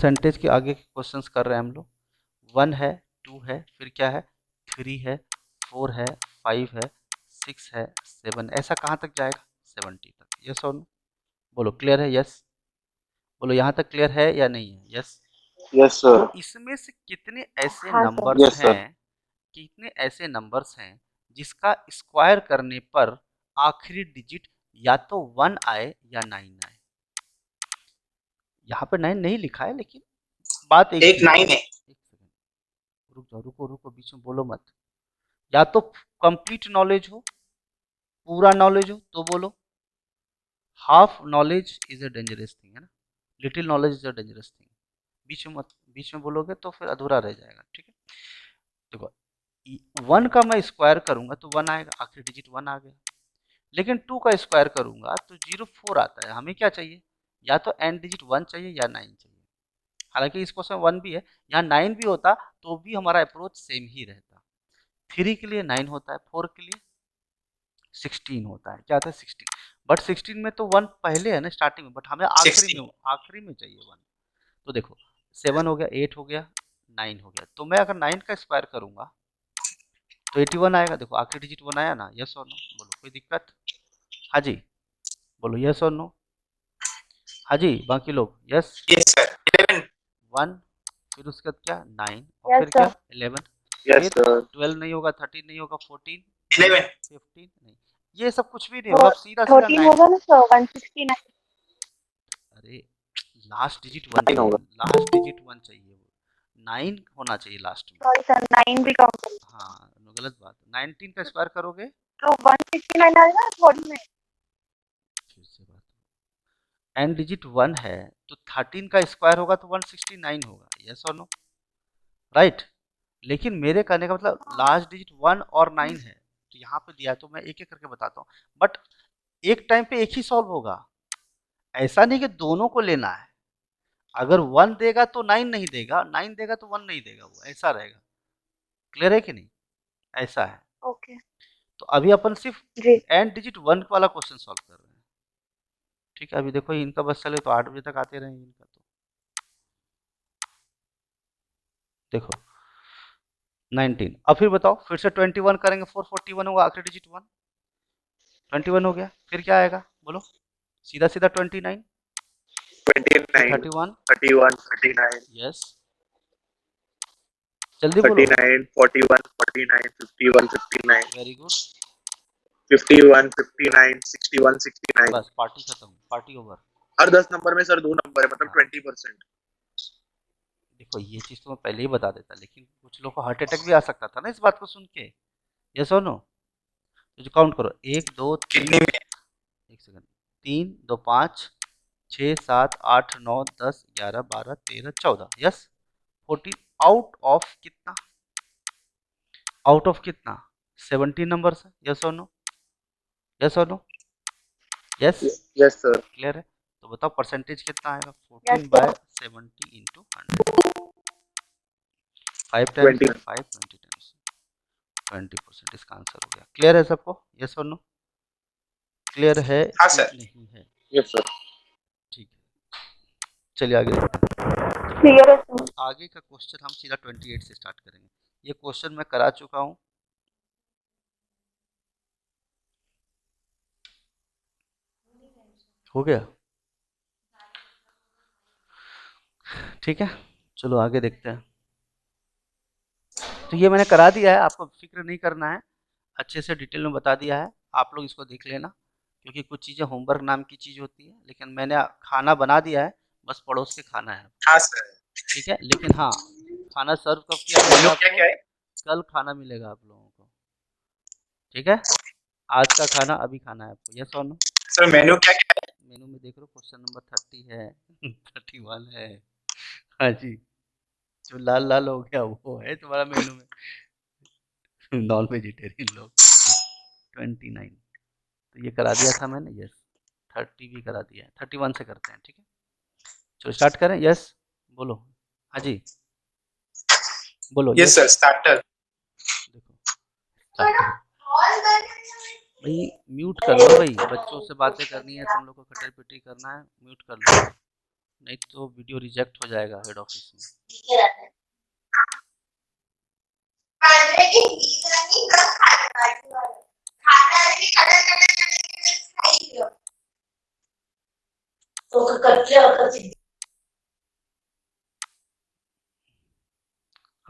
Percentage के आगे के क्वेश्चंस कर रहे हैं हम लोग। 1 है, 2 है, फिर क्या है, 3 है, 4 है, 5 है, 6 है, 7, ऐसा कहाँ तक जाएगा, 70 तक। यस और नो, बोलो क्लियर है, यस बोलो, यहाँ तक क्लियर है या नहीं है, यस। Yes sir. तो इसमें से कितने ऐसे हाँ सर। Numbers yes sir. हैं, कितने ऐसे नंबर्स हैं जिसका स्क्वायर करने पर आखिरी डिजिट या तो 1 आए या 9 आए। यहाँ पे 9 नहीं लिखा है, लेकिन बात एक एक ही 9 है। एक सेकंड, रुक जाओ, रुको रुको, बीच में बोलो मत। या तो कंप्लीट नॉलेज हो, पूरा नॉलेज हो तो बोलो, half knowledge is a dangerous thing, है ना, little knowledge is a dangerous thing. बीच में मत, बीच में बोलोगे तो फिर अधूरा रह जाएगा, ठीक है। देखो 1 का मैं स्क्वायर करूंगा तो 1 आएगा, आखिरी डिजिट 1 आ गया। लेकिन 2 का स्क्वायर करूंगा तो 04 आता है। हमें क्या चाहिए, या तो एंड डिजिट 1 चाहिए या 9 चाहिए। हालांकि इस क्वेश्चन 1 भी है, यहाँ 9 भी होता तो भी हमारा अप्रोच सेम ही रहता। 3 के लिए 9 होता है, 4 के लिए 16 होता है। क्या आता है, 16। बट 16 में तो 1 पहले है ना, स्टार्टिंग में, बट हमें आखिरी में चाहिए 1। तो देखो 7 हो गया, 8 हो गया, 9 हो गया। तो मैं अगर 9 का स्क्वायर करूंगा तो 81 आएगा। देखो आखिरी डिजिट 1 आया ना, यस और नो, बोलो कोई दिक्कत, हाँ जी बोलो, यस और नो, हाँ जी बाकी लोग, यस। Yes sir. 11। 1, फिर उसके बाद क्या 9, और यस फिर क्या सर। 11, यस फिर सर। 12 नहीं होगा, 13 नहीं होगा, 14 नहीं, 11। 15 नहीं, ये सब कुछ भी नहीं होगा, अब सीधा सीधा 13 9। होगा ना सर, 169। अरे लास्ट डिजिट 1 9 चाहिए, होगा। लास्ट डिजिट 1 चाहिए, वो 9 होना चाहिए लास्ट में। सॉरी सर, 9 भी काउंट करो। हाँ गलत बात, 19 का स्क्वायर करोगे तो 169 आएगा 40 में। फिर से बात, एंड डिजिट 1 है तो 13 का स्क्वायर होगा तो 169 होगा, यस और नो, राइट। लेकिन मेरे कहने का मतलब लास्ट डिजिट 1 और 9 है, तो यहाँ पे दिया है, तो मैं एक एक करके बताता हूँ। बट एक टाइम पे एक ही सॉल्व होगा, ऐसा नहीं कि दोनों को लेना है। अगर 1 देगा तो 9 नहीं देगा, 9 देगा तो 1 नहीं देगा, वो ऐसा रहेगा। क्लियर है कि नहीं, ऐसा है। ओके तो अभी अपन सिर्फ जी। एंड डिजिट 1 वाला क्वेश्चन सॉल्व कर रहे हैं, ठीक है। अभी देखो इनका बस चले तो 8 बजे तक आते रहेंगे इनका। तो देखो 19, अब फिर बताओ, फिर से 21 करेंगे, 441 होगा, आखिरी डिजिट 1, 21 हो गया, फिर क्या आएगा बोलो, सीधा सीधा 29, 29। 31, 31। 39। यस जल्दी बोलो, 39। 41। 49। 51। 59। Very good, 51। 59। 61। 69। बस पार्टी खत्म, पार्टी ओवर। हर 10 नंबर में सर 2 नंबर है, मतलब हाँ 20%। देखो ये चीज़ तो मैं पहले ही बता देता, लेकिन कुछ लोग को हार्ट अटैक भी आ सकता था ना इस बात को सुन के, यस और नो। तो जो काउंट करो, 1 2 3, कितने में? एक सेकंड, 3 2 5 6 7 8 9 10 11 12 13 14, यस 14, आउट ऑफ कितना, आउट ऑफ कितना, 17 नंबर है, यस और नो, यस और no, yes yes sir. Clear है। तो बताओ परसेंटेज कितना आएगा, yes 14 sir. By 70 into 100, 5 times है 5, 20 टाइम्स 20%, इसका आंसर हो गया। क्लियर है सबको, यस और नो, क्लियर है हाँ कि सर। नहीं है, यस सर। ठीक है। चलिए आगे देखते हैं। क्लियर है सर। आगे का क्वेश्चन हम सीधा 28 से स्टार्ट करेंगे। ये क्वेश्चन मैं करा चुका हूँ, हो गया, ठीक है। चलो आगे देखते हैं। तो ये मैंने करा दिया है, आपको फिक्र नहीं करना है, अच्छे से डिटेल में बता दिया है, आप लोग इसको देख लेना, क्योंकि कुछ चीज़ें होमवर्क नाम की चीज़ होती है, लेकिन मैंने खाना बना दिया है, बस पड़ोस के खाना है, हाँ सर। ठीक है। लेकिन हाँ, खाना सर्व कब किया मेनू जाएगा क्या आपको, क्या है? कल खाना मिलेगा आप लोगों को, ठीक है। आज का खाना अभी खाना है आपको, यस और नो। सर मेनू क्या क्या है? मेनू में देख लो, क्वेश्चन नंबर 30 है 31 है, हाँ जी, जो लाल लाल हो गया वो है तुम्हारा मेनू में, नॉन वेजिटेरियन लोग। 29, तो ये करा दिया था मैंने, यस। 30 भी करा दिया है, 31 से करते हैं, ठीक है। चलो स्टार्ट करें, यस बोलो, हाँ जी बोलो, यस यस। सर। स्टार्टर। देखो स्टार्टर, भाई म्यूट कर लो भाई, बच्चों से बातें करनी है, तुम लोग को खटर पिटी करना है, म्यूट कर लो, नहीं तो वीडियो रिजेक्ट हो जाएगा हेड ऑफिस में।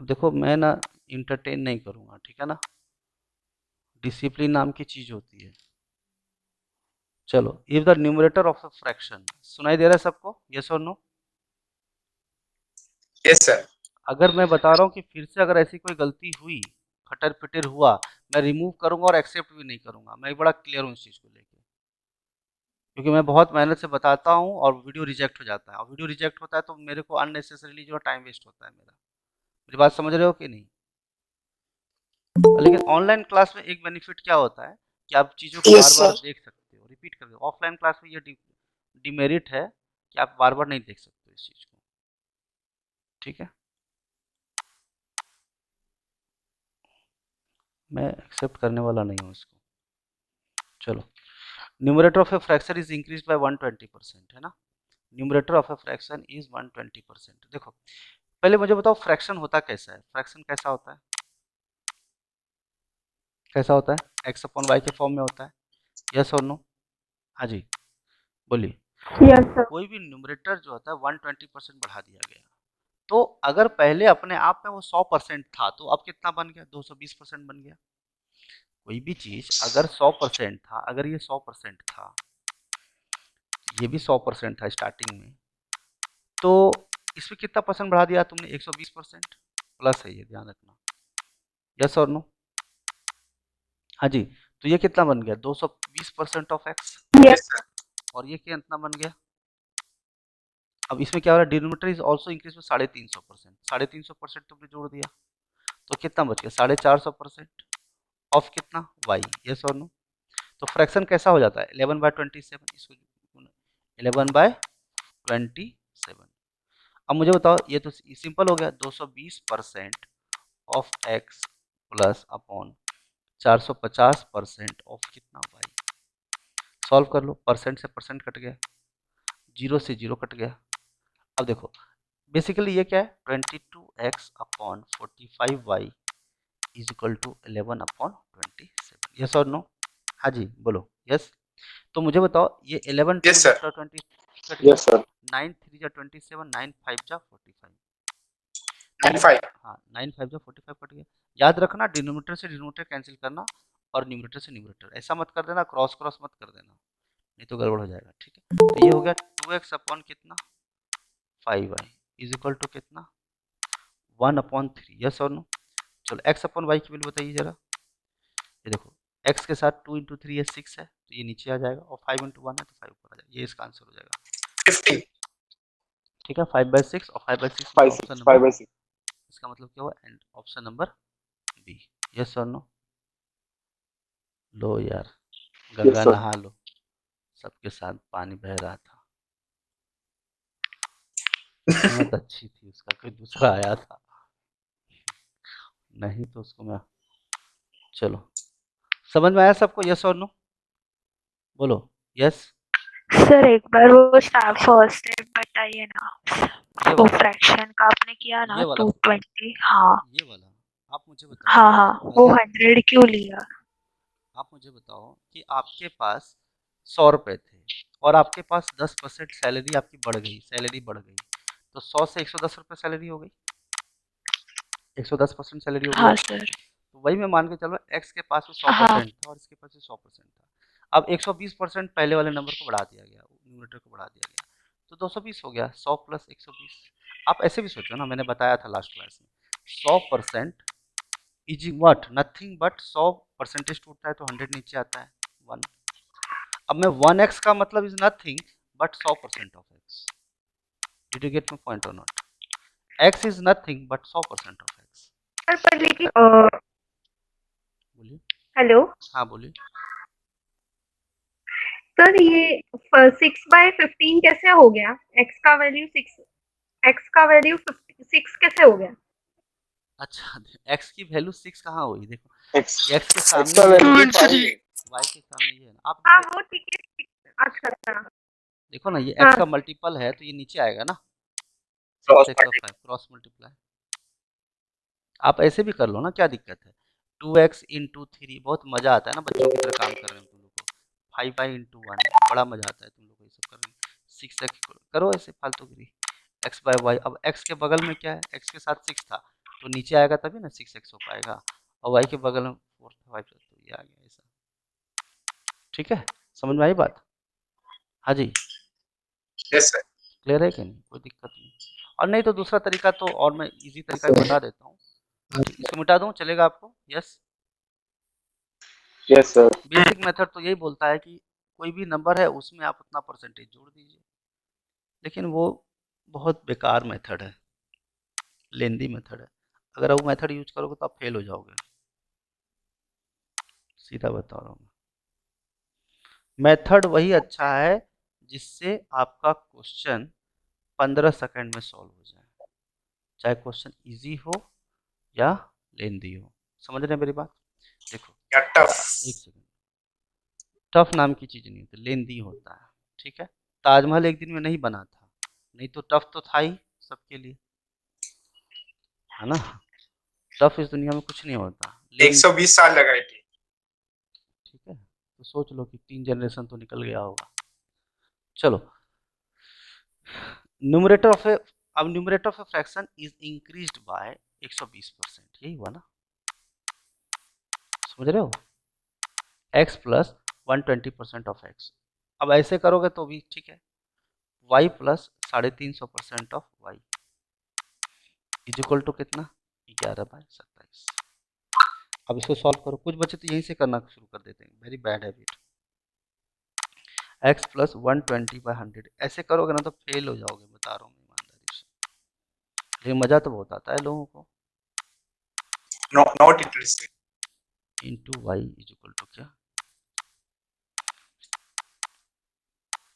अब देखो मैं ना इंटरटेन नहीं करूँगा, ठीक है ना, डिसिप्लिन नाम की चीज़ होती है। चलो, if the numerator of a fraction, सुनाई दे रहा है सबको, यस और नो? Yes sir. अगर मैं बता रहा हूँ कि फिर से अगर ऐसी कोई गलती हुई, खटर पिटर हुआ, मैं रिमूव करूंगा और एक्सेप्ट भी नहीं करूंगा। मैं बड़ा क्लियर हूँ इस चीज़ को लेके, क्योंकि मैं बहुत मेहनत से बताता हूँ और वीडियो रिजेक्ट हो जाता है, और वीडियो रिजेक्ट होता है तो मेरे को अननेसेसरीली जो टाइम वेस्ट होता है मेरा। मेरी बात समझ रहे हो कि नहीं? लेकिन ऑनलाइन क्लास में एक बेनिफिट क्या होता है कि आप चीज़ों को यस बार बार सर। देख सकते हो, रिपीट करके। ऑफलाइन क्लास में ये डिमेरिट है कि आप बार बार नहीं देख सकते इस चीज़ को, ठीक है। मैं एक्सेप्ट करने वाला नहीं हूँ इसको। चलो, numerator of a fraction is increase by 120%, है ना। Numerator of a fraction is 120%। देखो, पहले मुझे बताओ फ्रैक्शन होता कैसा है, फ्रैक्शन कैसा होता है, कैसा होता है? एक्स अपॉन वाई के फॉर्म में होता है, यस और नो? हाँ जी, बोलिए। Yes sir. कोई भी न्यूमरेटर जो होता है 120% बढ़ा दिया गया, तो अगर पहले अपने आप में वो 100% था तो अब कितना बन गया? 220% बन गया। कोई भी चीज अगर 100% था, अगर ये 100% था, ये भी 100% था स्टार्टिंग में, तो इसमें कितना परसेंट बढ़ा दिया तुमने? 120%। प्लस है ये, ध्यान रखना, यस और नो? हाँ जी, तो ये कितना बन गया? 220% ऑफ एक्स। Yes sir. और ये कितना बन गया? अब इसमें क्या हो रहा है? डिनोमिनेटर इज ऑल्सो इंक्रीज में 350%। 350% तुमने जोड़ दिया तो कितना बच गया? 450% ऑफ कितना? वाई, यस और नो? तो फ्रैक्शन कैसा हो जाता है? 11/27। इसको 11/27। अब मुझे बताओ, ये तो सिंपल हो गया, 220% of x plus upon 450% of कितना? वाई। सॉल्व कर लो, परसेंट से परसेंट कट गया, जीरो से जीरो कट गया। अब देखो, बेसिकली ये क्या है? 22x upon 45y is equal to 11/27। Yes और नो? हाँ जी, बोलो यस। तो मुझे बताओ, ये 11 2 यस सर। 20 कट गया, यस सर। 9 3 27, 9 5 45। 95। हाँ, 9 5 45 कट गया। याद रखना, डिनोमिनेटर से डिनोमिनेटर कैंसिल करना और न्यूमरेटर से न्यूमरेटर, ऐसा मत कर देना, क्रॉस क्रॉस मत कर देना, नहीं तो गड़बड़ हो जाएगा, ठीक है। तो ये हो गया 2x अपॉन कितना? 5y इज इक्वल टू कितना? 1/3। यस और नो? चलो, x अपॉन वाई की वैल्यू बताइए जरा। ये देखो, x के साथ 2 इंटू 3 है 6 है, तो ये नीचे आ जाएगा, और 5 इंटू 1 है तो 5 ऊपर आ जाएगा। ये इसका आंसर हो जाएगा, 50। ठीक है। 5/6 और 5/6 में 5 ऑप्शन 6 नंबर, 5/6। इसका मतलब क्या हुआ? And option number B. Yes और नो? लो यार, यस गंगा सर। नहा लो, सबके साथ पानी बह रहा था, किस्मत अच्छी थी उसका, कोई दूसरा आया था, नहीं तो उसको मैं। चलो, समझ में आया सबको, यस और नो? बोलो यस। सर एक बार वो फर्स्ट स्टेप बताइए ना, ये वो वाला, फ्रैक्शन का आपने किया ना ये वाला, 220। हाँ ये वाला। आप मुझे बताओ, हाँ हाँ, वो अगर 100 क्यों लिया? आप मुझे बताओ कि आपके पास 100 रुपये थे और आपके पास 10% सैलरी आपकी बढ़ गई, सैलरी बढ़ गई, तो 100 से 110 रुपये सैलरी हो गई, 110% सैलरी हो गई हाँ आपकी। सर। तो वही मैं मान के चल रहा, एक्स के पास भी सौ हाँ परसेंट था और इसके पास भी 100% था। अब 120% पहले वाले नंबर को बढ़ा दिया गया, न्यूमरेटर को बढ़ा दिया गया, तो 220 हो गया, 100 प्लस 120। आप ऐसे भी सोचो ना, मैंने बताया था लास्ट क्लास में, 100% इज व्हाट? नथिंग बट 100% टूटता है तो 100 नीचे आता है, 1। अब मैं 1x का मतलब is nothing but 100% of x। Did you get my point और not? x is nothing but 100% of x। Sir पर लेकिन बोलिए। हेलो हाँ बोलिए। सर, ये 6/15 कैसे हो गया? एक्स का वैल्यू 6, एक्स का वैल्यू 6 कैसे हो गया? अच्छा, x की वैल्यू 6 कहाँ हुई? देखो, एक्स x के एक्स सामने का ये है वैल्यू ना, 5 है। y के सामने ये है ना, आप हाँ देखो, वो ठीक है। अच्छा अच्छा। देखो ना, ये हाँ। x का मल्टीपल है तो ये नीचे आएगा ना, Cross 6x/5 क्रॉस मल्टीप्लाई। आप ऐसे भी कर लो ना, क्या दिक्कत है। 2x इंटू 3 बहुत मजा आता है ना, बच्चों की तरह काम कर रहे हो तुम लोग को। 5y इंटू 1 बड़ा मजा आता है तुम लोग को ये सब करने में। 6x करो ऐसे फालतूगिरी। x/y, अब x के बगल में क्या है, x के साथ 6 था तो नीचे आएगा तभी ना 6x हो पाएगा, और y के बगल में 4 था 5 था, तो ये आ गया ऐसा। ठीक है, समझ में आई बात? हाँ जी, Yes, sir. क्लियर है कि नहीं, कोई दिक्कत नहीं। और नहीं तो दूसरा तरीका तो, और मैं इजी तरीका भी बता देता हूँ। ठीक, इसको मिटा दूँ, चलेगा आपको? Yes. Yes, sir. Basic method तो यही बोलता है कि कोई भी नंबर है उसमें आप उतना परसेंटेज जोड़ दीजिए, लेकिन वो बहुत बेकार मेथड है, लेंदी मेथड है। अगर वो मेथड यूज करोगे तो आप फेल हो जाओगे, सीधा बता रहा हूँ। मेथड वही अच्छा है जिससे आपका क्वेश्चन 15 सेकंड में सॉल्व हो जाए, चाहे क्वेश्चन इजी हो या लेंदी हो। समझ रहे हैं मेरी बात? देखो, Yeah, tough. एक सेकंड, टफ नाम की चीज़ नहीं होती, लेंदी होता है। ठीक है, ताजमहल एक दिन में नहीं बना था, नहीं तो टफ तो था ही सबके लिए, है ना। टफ इस दुनिया में कुछ नहीं होता, लेकिन 120 साल लगाए थे. ठीक है, तो सोच लो कि 3 जनरेशन तो निकल गया होगा। चलो, न्यूमरेटर ऑफ ए, अब numerator of a fraction is increased by 120%, यही हुआ ना, समझ रहे हो, x प्लस 120% ऑफ x। अब ऐसे करोगे तो भी ठीक है, y plus 350% of y is equal to कितना, 11/27। अब इसको सॉल्व करो, कुछ बच्चे तो यहीं से करना शुरू कर देते हैं, very bad habit. x plus 120/100 ऐसे करोगे ना तो फेल हो जाओगे, बता रहा हूँ मैं ईमानदारी से, लेकिन मज़ा तो बहुत आता है लोगों को। No, not interesting. Into y is equal to क्या,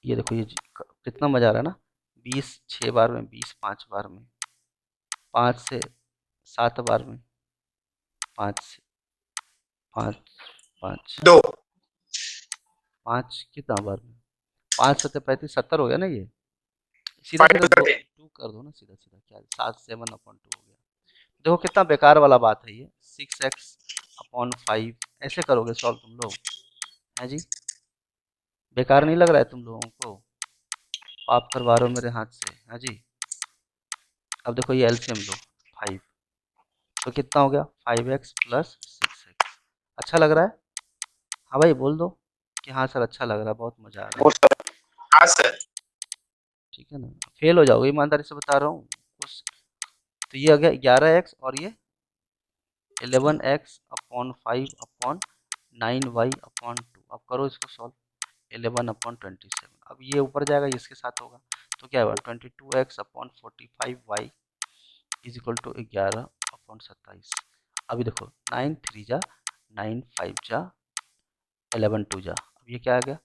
ये देखो ये कितना मज़ा आ रहा है ना, 20 6 बार में, 20 5 बार में, 5 से 7 बार में, 5 से 5 5 दो. 5 कितना बार में, 5 7 35 70 हो गया ना, ये सीधा 5 सीधा to 13. 2 कर दो ना, सीधा सीधा क्या 7/7 हो गया। देखो कितना बेकार वाला बात है ये, 6x/5 ऐसे करोगे सॉल्व तुम लोग, है जी, बेकार नहीं लग रहा है तुम लोगों को? पाप करवा रहे हो मेरे हाथ से, है जी। अब देखो ये एलसीएम लो, 5 तो कितना हो गया, 5x प्लस 6x। अच्छा लग रहा है? हाँ भाई बोल दो कि हाँ सर अच्छा लग रहा है, बहुत मज़ा आ रहा है। Oh, sir. हाँ, sir. ठीक है ना, फेल हो जाओगे, ईमानदारी से बता रहा हूँ। तो ये आ गया 11x और ये 11x/5/9y/2। अब करो इसको सॉल्व, 11/27। अब ये ऊपर जाएगा, ये इसके साथ होगा, तो क्या होगा 22x/45y इज इक्वल टू 11/27। अभी देखो 9 3 जा 9 5 जा 11 2 जा, अब ये क्या आ गया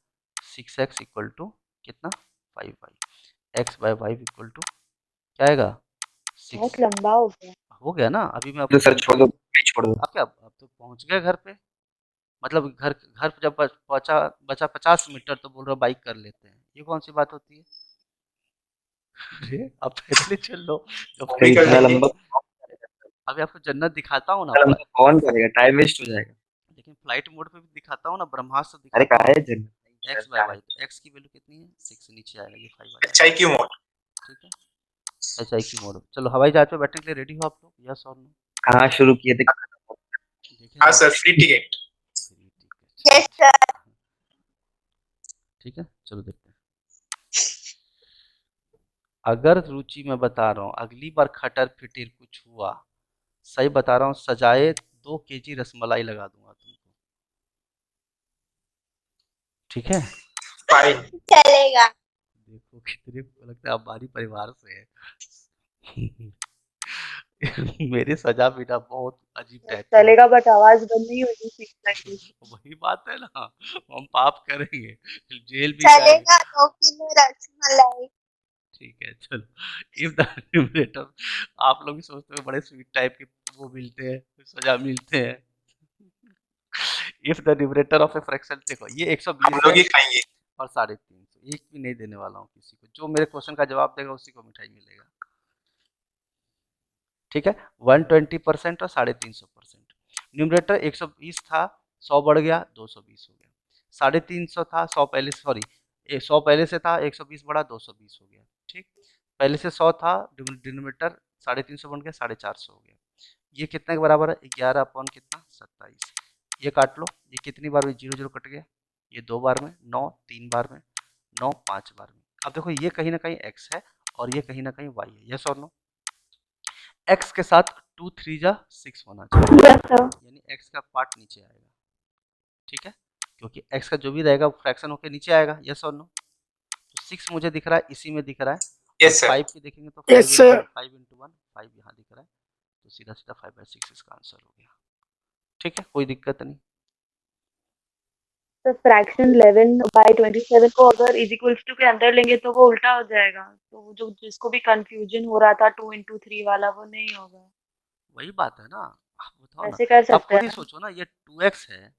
6x इक्वल टू कितना 5y, x/5 इक्वल टू क्या आएगा 6। बहुत लंबा हो गया। हो गया ना, अभी मैं तो सर छोड़ दो, नहीं छोड़ दो. अब क्या, अब तो पहुंच गए घर पे, मतलब घर घर पे जब पहुंचा, बचा 50 मीटर तो बोल रहा बाइक कर लेते हैं, ये कौन सी बात होती है? अरे अब पैदल ही चल लो, जब वो भी कर इतना लेंगे. लंबा, अभी आपको जन्नत दिखाता हूँ ना, इतना लंबा कौन करेगा, टाइम वेस्ट हो जाएगा. लेकिन फ्लाइट मोड पे भी दिखाता हूँ ना, ब्रह्मास्त्र अरे दिखाता कहा हूँ। है जन. x/y, तो x की वैल्यू कितनी है 6, नीचे आएगा ये 5 आ अच्छाई जाएगा। की मोड. ठीक है, एच आई की मोड। चलो हवाई जहाज पे बैठने के लिए रेडी हो आप लोग, यस और नो? कहाँ शुरू किए थे. देखे हाँ ना, sir, free ticket. Free ticket. Yes sir. ठीक है, चलो देखते हैं। अगर रुचि मैं बता रहा हूँ, अगली बार खटर फिटिर कुछ हुआ, सही बता रहा हूँ, सजाए 2 केजी रसमलाई लगा दूंगा तुमको। ठीक है, फाइन. चलेगा। देखो कितने को लगता है आप बारी परिवार से है। मेरी सजा बिना बहुत अजीब टाइप की चलेगा बट आवाज बंद नहीं होगी सीख होती। सकती। वही बात है ना, हम पाप करेंगे, जेल भी जाएंगे। चलेगा 2 किलो रसमलाई। ठीक है चलो, इफ द न्यूमरेटर, आप लोग भी सोचते हो बड़े स्वीट टाइप के वो मिलते हैं, सजा मिलते हैं। If the numerator of a fraction, देखो ये हम 120 लोग है ही खाएंगे. और 350, एक भी नहीं देने वाला हूँ किसी को। जो मेरे क्वेश्चन का जवाब देगा उसी को मिठाई मिलेगा। ठीक है, 120% और 350%। न्यूमरेटर 120 था, 100 बढ़ गया 220 हो गया। 350 था, 100 पहले, सॉरी 100 पहले से था, 120 बढ़ा 220 हो गया। ठीक, पहले से 100 था, डिनोमिनेटर 350 बन गया 450 हो गया। ये कितने के बराबर है? 11 अपॉन कितना? 27। ये काट लो, ये कितनी बार में 0 0 कट गया, ये 2 बार में, 9 3 बार में, 9 5 बार में। अब देखो ये कहीं ना कहीं x है और ये कहीं ना कहीं y है, यस और नो? x के साथ 2 3 जा 6 होना चाहिए, यस सर। यानी x का पार्ट नीचे आएगा। ठीक है, क्योंकि x का जो भी रहेगा वो फ्रैक्शन होकर नीचे आएगा, यस और नो? तो 6 मुझे दिख रहा है, इसी में दिख रहा है। और यस सर। 5 की देखेंगे तो 5 यस सर। 5 इंटू 1, 5 यहाँ दिख रहा है, तो सीधा सीधा 5/6 इसका आंसर हो गया। ठीक है, कोई दिक्कत नहीं। तो फ्रैक्शन 11/27 को अगर इज इक्वल्स टू के अंदर लेंगे तो वो उल्टा हो जाएगा, तो वो जो जिसको भी कंफ्यूजन हो रहा था 2 into 3 वाला वो नहीं होगा। वही बात है ना, आप बताओ ना, ऐसे कर आप सकते खुद ही हैं। सोचो ना, ये 2x है,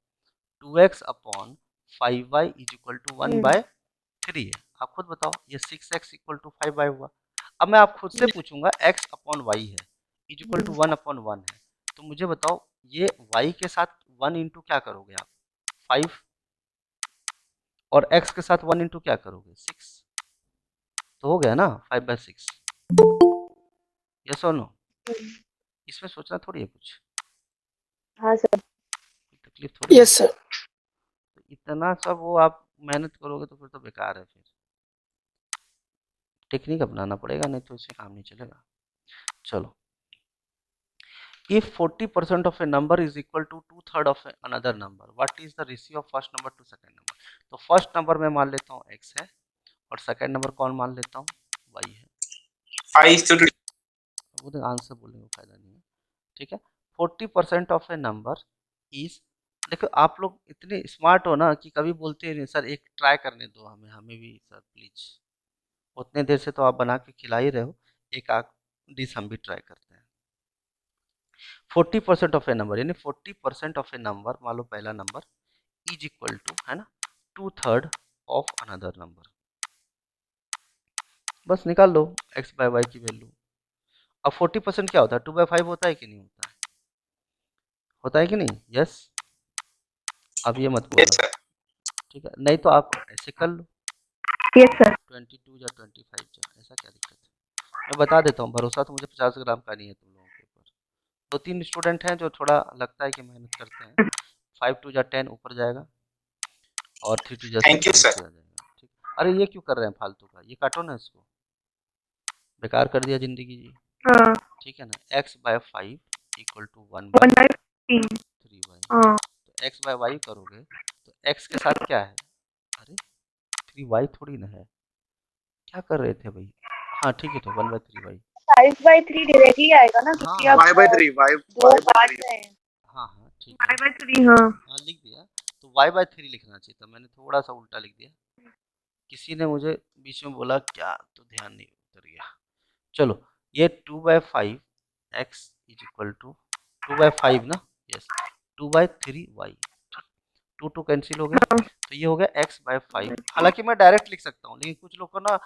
2x upon 5y is equal to 1/3 है। आप खुद बताओ, ये 6x इक्वल टू 5y हुआ। अब मैं आप खुद से पूछूंगा, x अपॉन y है इज इक्वल टू 1/1 है, तो मुझे बताओ ये y के साथ 1 इंटू क्या करोगे आप? 5, और x के साथ 1 इंटू क्या करोगे? 6, तो हो गया ना 5/6, यस और नो? इसमें सोचना थोड़ी है कुछ, हाँ सर। तकलीफ थोड़ी है। Yes sir. तो इतना सब वो आप मेहनत करोगे तो फिर तो बेकार है, फिर टेक्निक अपनाना पड़ेगा, नहीं तो इससे काम नहीं चलेगा। चलो, if 40% of a number is equal to 2/3 of another number, what is the ratio of first number to second number? तो फर्स्ट नंबर मैं मान लेता हूँ x है, और सेकंड नंबर कौन मान लेता हूँ? y है। 5:2. वो तो आंसर बोलने में फायदा नहीं है। ठीक है, 40% ऑफ ए नंबर इज, देखो आप लोग इतने स्मार्ट हो ना कि कभी बोलते नहीं सर एक ट्राई करने दो हमें, हमें भी सर प्लीज। उतने देर से तो आप बना के खिला ही रहे हो, एक आध डिश हम भी ट्राई करते हैं। 40% ऑफ ए नंबर, यानी 40% ऑफ ए नंबर, मान लो पहला नंबर, इज इक्वल टू, है ना, 2/3 ऑफ अनदर नंबर। बस निकाल लो x बाय y की वैल्यू। अब 40% क्या होता है? 2/5 होता है कि नहीं होता है? होता है कि नहीं? यस, अब ये मत Yes, बोलना। sir. ठीक है, नहीं तो आप ऐसे कर लो, यस सर। 22 या 25 जा, ऐसा क्या दिक्कत है? मैं बता देता हूँ, भरोसा तो मुझे 50 ग्राम का नहीं है तुम लोगों के ऊपर। 2 3 स्टूडेंट हैं जो थोड़ा लगता है कि मेहनत करते हैं। 5 2 जा 10 ऊपर जाएगा, और 3 2 जा 6 Thank you, sir. नीचे आ जाएगा। ठीक, अरे ये क्यों कर रहे हैं फालतू का? ये काटो ना इसको, बेकार कर दिया जिंदगी जी। हाँ। ठीक है ना, x/5 इक्वल टू 1/3। 1/3y। हाँ। तो x/y करोगे तो x के साथ क्या है? अरे 3y थोड़ी ना है, क्या कर रहे थे भाई? हाँ ठीक है, तो 1/3y। 5/3 डायरेक्टली आएगा ना, क्योंकि हाँ आप y/3 दो काट रहे हैं। हाँ हाँ ठीक है, 5/3। हाँ। हाँ लिख दिया, तो y/3 लिखना चाहिए था, मैंने थोड़ा सा उल्टा लिख दिया। किसी ने मुझे बीच में बोला क्या, तो ध्यान नहीं उतर गया। चलो, ये 2/5 x इज इक्वल टू 2/5 ना, यस, 2/3y। 2 2 कैंसिल हो गया, तो ये हो गया x/5। हालांकि मैं डायरेक्ट लिख सकता हूँ, लेकिन कुछ लोग को ना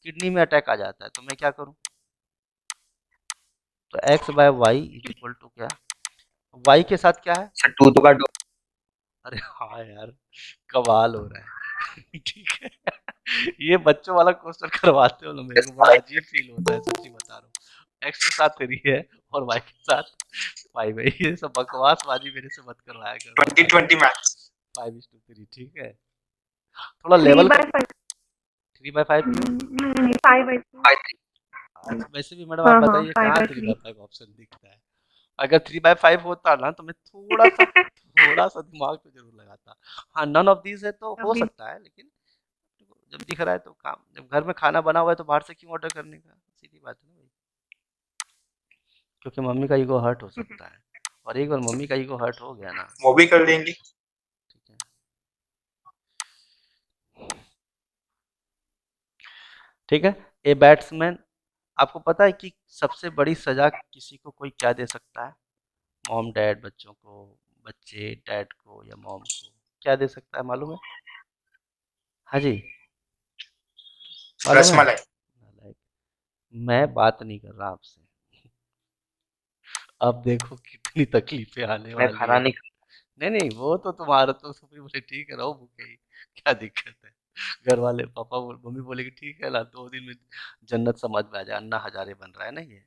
किडनी में अटैक आ जाता है, तो मैं क्या करूँ? तो x/y इज इक्वल टू क्या, y के साथ क्या है? Sir, 2 तो काटो. अरे हाँ यार, कमाल हो रहा है। ठीक है, ये बच्चों वाला क्वेश्चन करवाते हो ना, मेरे को बड़ा अजीब फील होता है, सच्ची बता रहा हूँ। x के साथ 3 है और y के साथ 5 है, ये सब बकवासबाजी मेरे से मत करवाया करो। 20/20 maths. 5:3, ठीक है, थोड़ा लेवल का। 3/5। 3/5 क्यों? नहीं, 5/3। 5/3. अच्छा, वैसे भी मैडम आप हाँ हाँ, बताइए कहाँ 5/3। 3/5 ऑप्शन दिखता है? अगर 3/5 होता ना तो मैं थोड़ा सा दिमाग तो जरूर लगाता। हाँ, नन ऑफ दीज है तो हो अभी सकता है, लेकिन जब दिख रहा है तो काम, जब घर में खाना बना हुआ है तो बाहर से क्यों ऑर्डर करने का? सीधी बात है ना भाई, क्योंकि मम्मी का ईगो हर्ट हो सकता है, और एक बार मम्मी का ईगो हर्ट हो गया ना, वो भी कर लेंगे. ठीक है। ठीक है, ए बैट्समैन, आपको पता है कि सबसे बड़ी सजा किसी को कोई क्या दे सकता है? मॉम डैड बच्चों को, बच्चे डैड को या मॉम को क्या दे सकता है मालूम है? हाँ जी, मालूम है रसमलाई। नालायक। मैं बात नहीं कर रहा आपसे। अब देखो कितनी तकलीफें आने मैं वाली खाना है। नहीं नहीं नहीं, वो तो तुम्हारा तो सुप्री बोले ठीक है, रहो भूखे ही, क्या दिक्कत है। घर वाले मम्मी बोले कि ठीक है ना, 2 दिन में जन्नत समझ में आ जाए, अन्ना हजारे बन रहा है ना ये।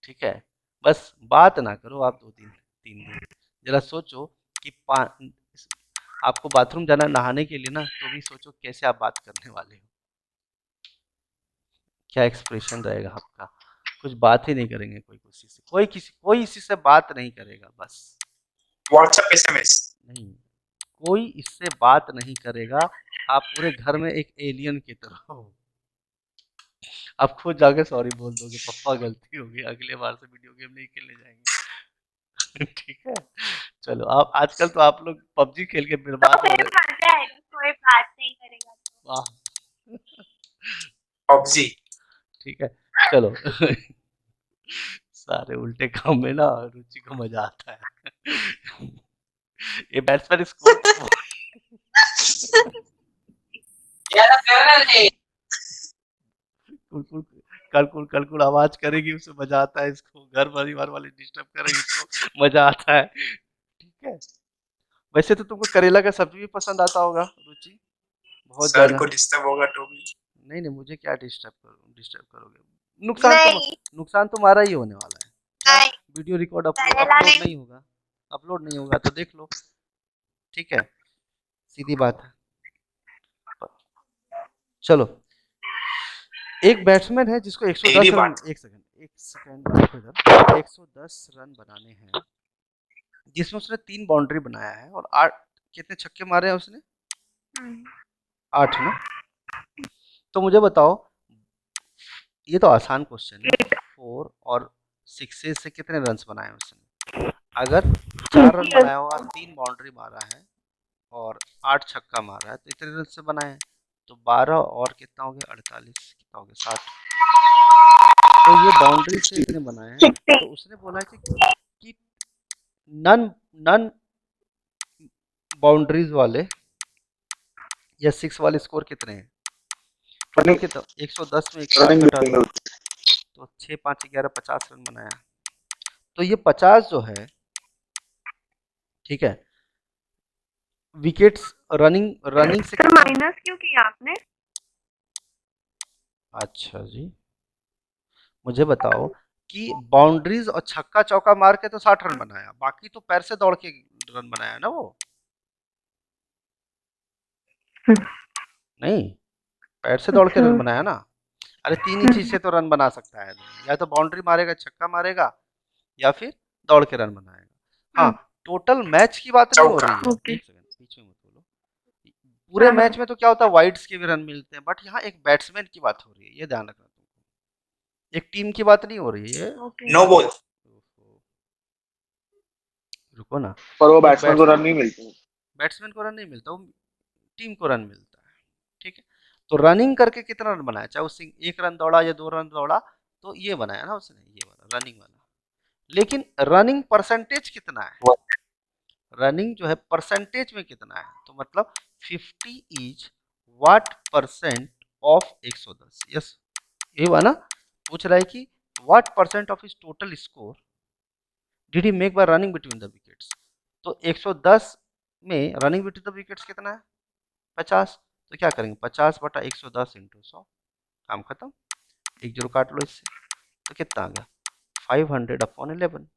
ठीक है, बस बात ना करो आप 2 दिन 3 दिन। जरा सोचो कि आपको बाथरूम जाना नहाने के लिए ना, तो भी सोचो कैसे आप बात करने वाले हो, क्या एक्सप्रेशन रहेगा आपका। कुछ बात ही नहीं करेंगे, कोई किसी से बात नहीं करेगा, बस व्हाट्सएप एसएमएस। नहीं, कोई इससे बात नहीं करेगा। आप पूरे घर में एक एलियन की तरह हो। आप खुद जाके सॉरी बोल दोगे, पप्पा गलती हो गई, अगले बार से वीडियो गेम नहीं खेलने जाएंगे। ठीक है, चलो आप आजकल तो आप लोग पबजी खेल के तो बर्बाद हो फिर रहे। मजा आएगा, कोई बात नहीं करेगा तो। वाह, पबजी। ठीक है, चलो। सारे उल्टे काम में ना रुचि को मजा आता है। ये बैट्समैन स्कोर कुल कलकुल आवाज करेगी, उसे मजा आता है, इसको घर परिवार वाले डिस्टर्ब करेंगे, इसको मजा आता है। ठीक है, वैसे तो तुमको करेला का सब्जी भी पसंद आता होगा रुचि, बहुत सर ज्यादा। को डिस्टर्ब होगा तो भी। नहीं मुझे क्या डिस्टर्ब करोगे, नुकसान तुम्हारा ही होने वाला है। क्या वीडियो रिकॉर्ड अपलोड नहीं होगा, तो देख लो। ठीक है, सीधी बात है। चलो, एक बैट्समैन है जिसको 110 तेरी रन, बात। एक सेकंड देखो इधर, 110 रन बनाने हैं, जिसमें उसने 3 बाउंड्री बनाया है और 8 कितने छक्के मारे हैं उसने, 8 ना। तो मुझे बताओ, ये तो आसान क्वेश्चन है, 4 और 6 से कितने रन्स बनाए उसने। अगर 4 रन बनाया होगा, 3 बाउंड्री मारा है और 8 छक्का मारा है, तो इतने रन से बनाए हैं। तो 12 और कितना हो गया, 48, कितना हो गया, 60। तो ये बाउंड्री से इसने बनाए हैं। तो उसने बोला है कि नन नन बाउंड्रीज वाले या 6 वाले स्कोर कितने हैं, टोटल कितना, 110 में 160 घटा दो, तो 6 5 11 50 रन बनाया। तो ये 50 जो है, ठीक है, विकेट्स रनिंग से सर कितना। माइनस क्यों किया आपने? अच्छा जी, मुझे बताओ कि बाउंड्रीज और छक्का चौका मार के तो 60 रन बनाया, बाकी तो पैर से दौड़ के रन बनाया ना वो। नहीं, पैर से दौड़ के रन बनाया ना। अरे 3 ही चीज से तो रन बना सकता है आदमी, या तो बाउंड्री मारेगा, छक्का मारेगा, या फिर दौड़ के रन बनाएगा। हाँ, टोटल मैच की बात नहीं हो रही है। ओके। एक सेकंड पीछे मत बोलो। पूरे मैच में तो क्या होता है, वाइड्स के भी रन मिलते हैं, बट यहाँ एक बैट्समैन की बात हो रही है, ये ध्यान रखना तुमको, एक टीम की बात नहीं हो रही है। No ball. रुको ना, पर वो एक बैट्समैन को रन नहीं मिलते। बैट्समैन को रन नहीं मिलता, वो टीम को रन मिलता है। ठीक है, तो रनिंग करके कितना रन बनाया, चाहे उसने 1 रन दौड़ा या 2 रन दौड़ा, तो ये बनाया ना उसने, ये वाला रनिंग वाला। लेकिन रनिंग परसेंटेज कितना है, रनिंग जो है परसेंटेज में कितना है, तो मतलब 50 is what percent of 110। Yes, ये हुआ ना, पूछ रहा है कि what percent of is total score did he make bye running between the wickets. तो 110 में रनिंग बिटवीन द विकेट्स कितना है, 50। तो क्या करेंगे, 50 बटा 110 इंटू 100, काम खत्म, 1 जीरो काट लो इससे, तो कितना आ गया, 500 अपॉन 11,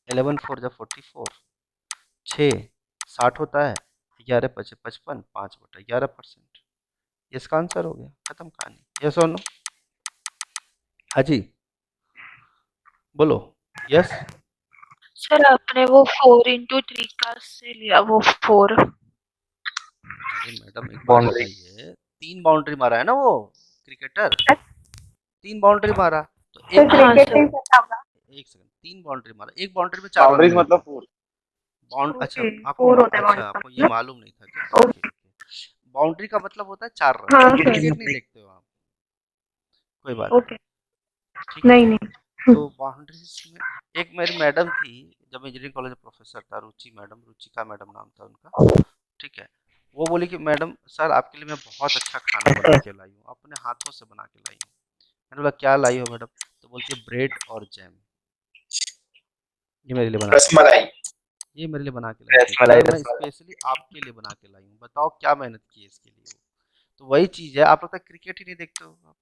11 4 जा 44, 6 60 होता है, 11 5 55, 5 बटा 11%। इसका आंसर हो गया, खत्म कहानी। यस और नो, हाँ जी बोलो, यस। सर आपने वो 4 into 3 का से लिया, वो 4। अरे मैडम एक बात Boundary. बताइए, 3 बाउंड्री मारा है ना वो क्रिकेटर, 3 बाउंड्री मारा, तो एक हाँ सर। एक सेकंड, 3 बाउंड्री मारा, एक बाउंड्री में 4 रन बाउंड्रीज मिलते मतलब हैं। 4। अच्छा, ओके, आपको 4 होता है अच्छा, boundary आपको का ये मतलब। मालूम नहीं था क्या। ओके ओके, बाउंड्री का मतलब होता है 4 रन, हाँ क्रिकेट सर। नहीं देखते हो आप, कोई बात ओके, नहीं, ठीक है। नहीं नहीं। तो बाउंड्रीज में एक मेरी मैडम थी, जब इंजीनियरिंग कॉलेज में प्रोफेसर था, रुचिका मैडम नाम था उनका, ठीक है। वो बोली कि मैडम सर आपके लिए मैं बहुत अच्छा खाना बना के लाई हूँ, अपने हाथों से बना के लाई हूँ। मैंने बोला क्या लाई हो मैडम? तो बोलती है ब्रेड और जैम, ये मेरे लिए बना के लाई, रसमलाई। ये मेरे लिए बना के लाई थी रसमलाई सर, मैं रसमलाई। स्पेशली आपके लिए बना के लाई हूँ, बताओ क्या मेहनत की है इसके लिए वो। तो वही चीज़ है, आप लगता है क्रिकेट ही नहीं देखते हो आप।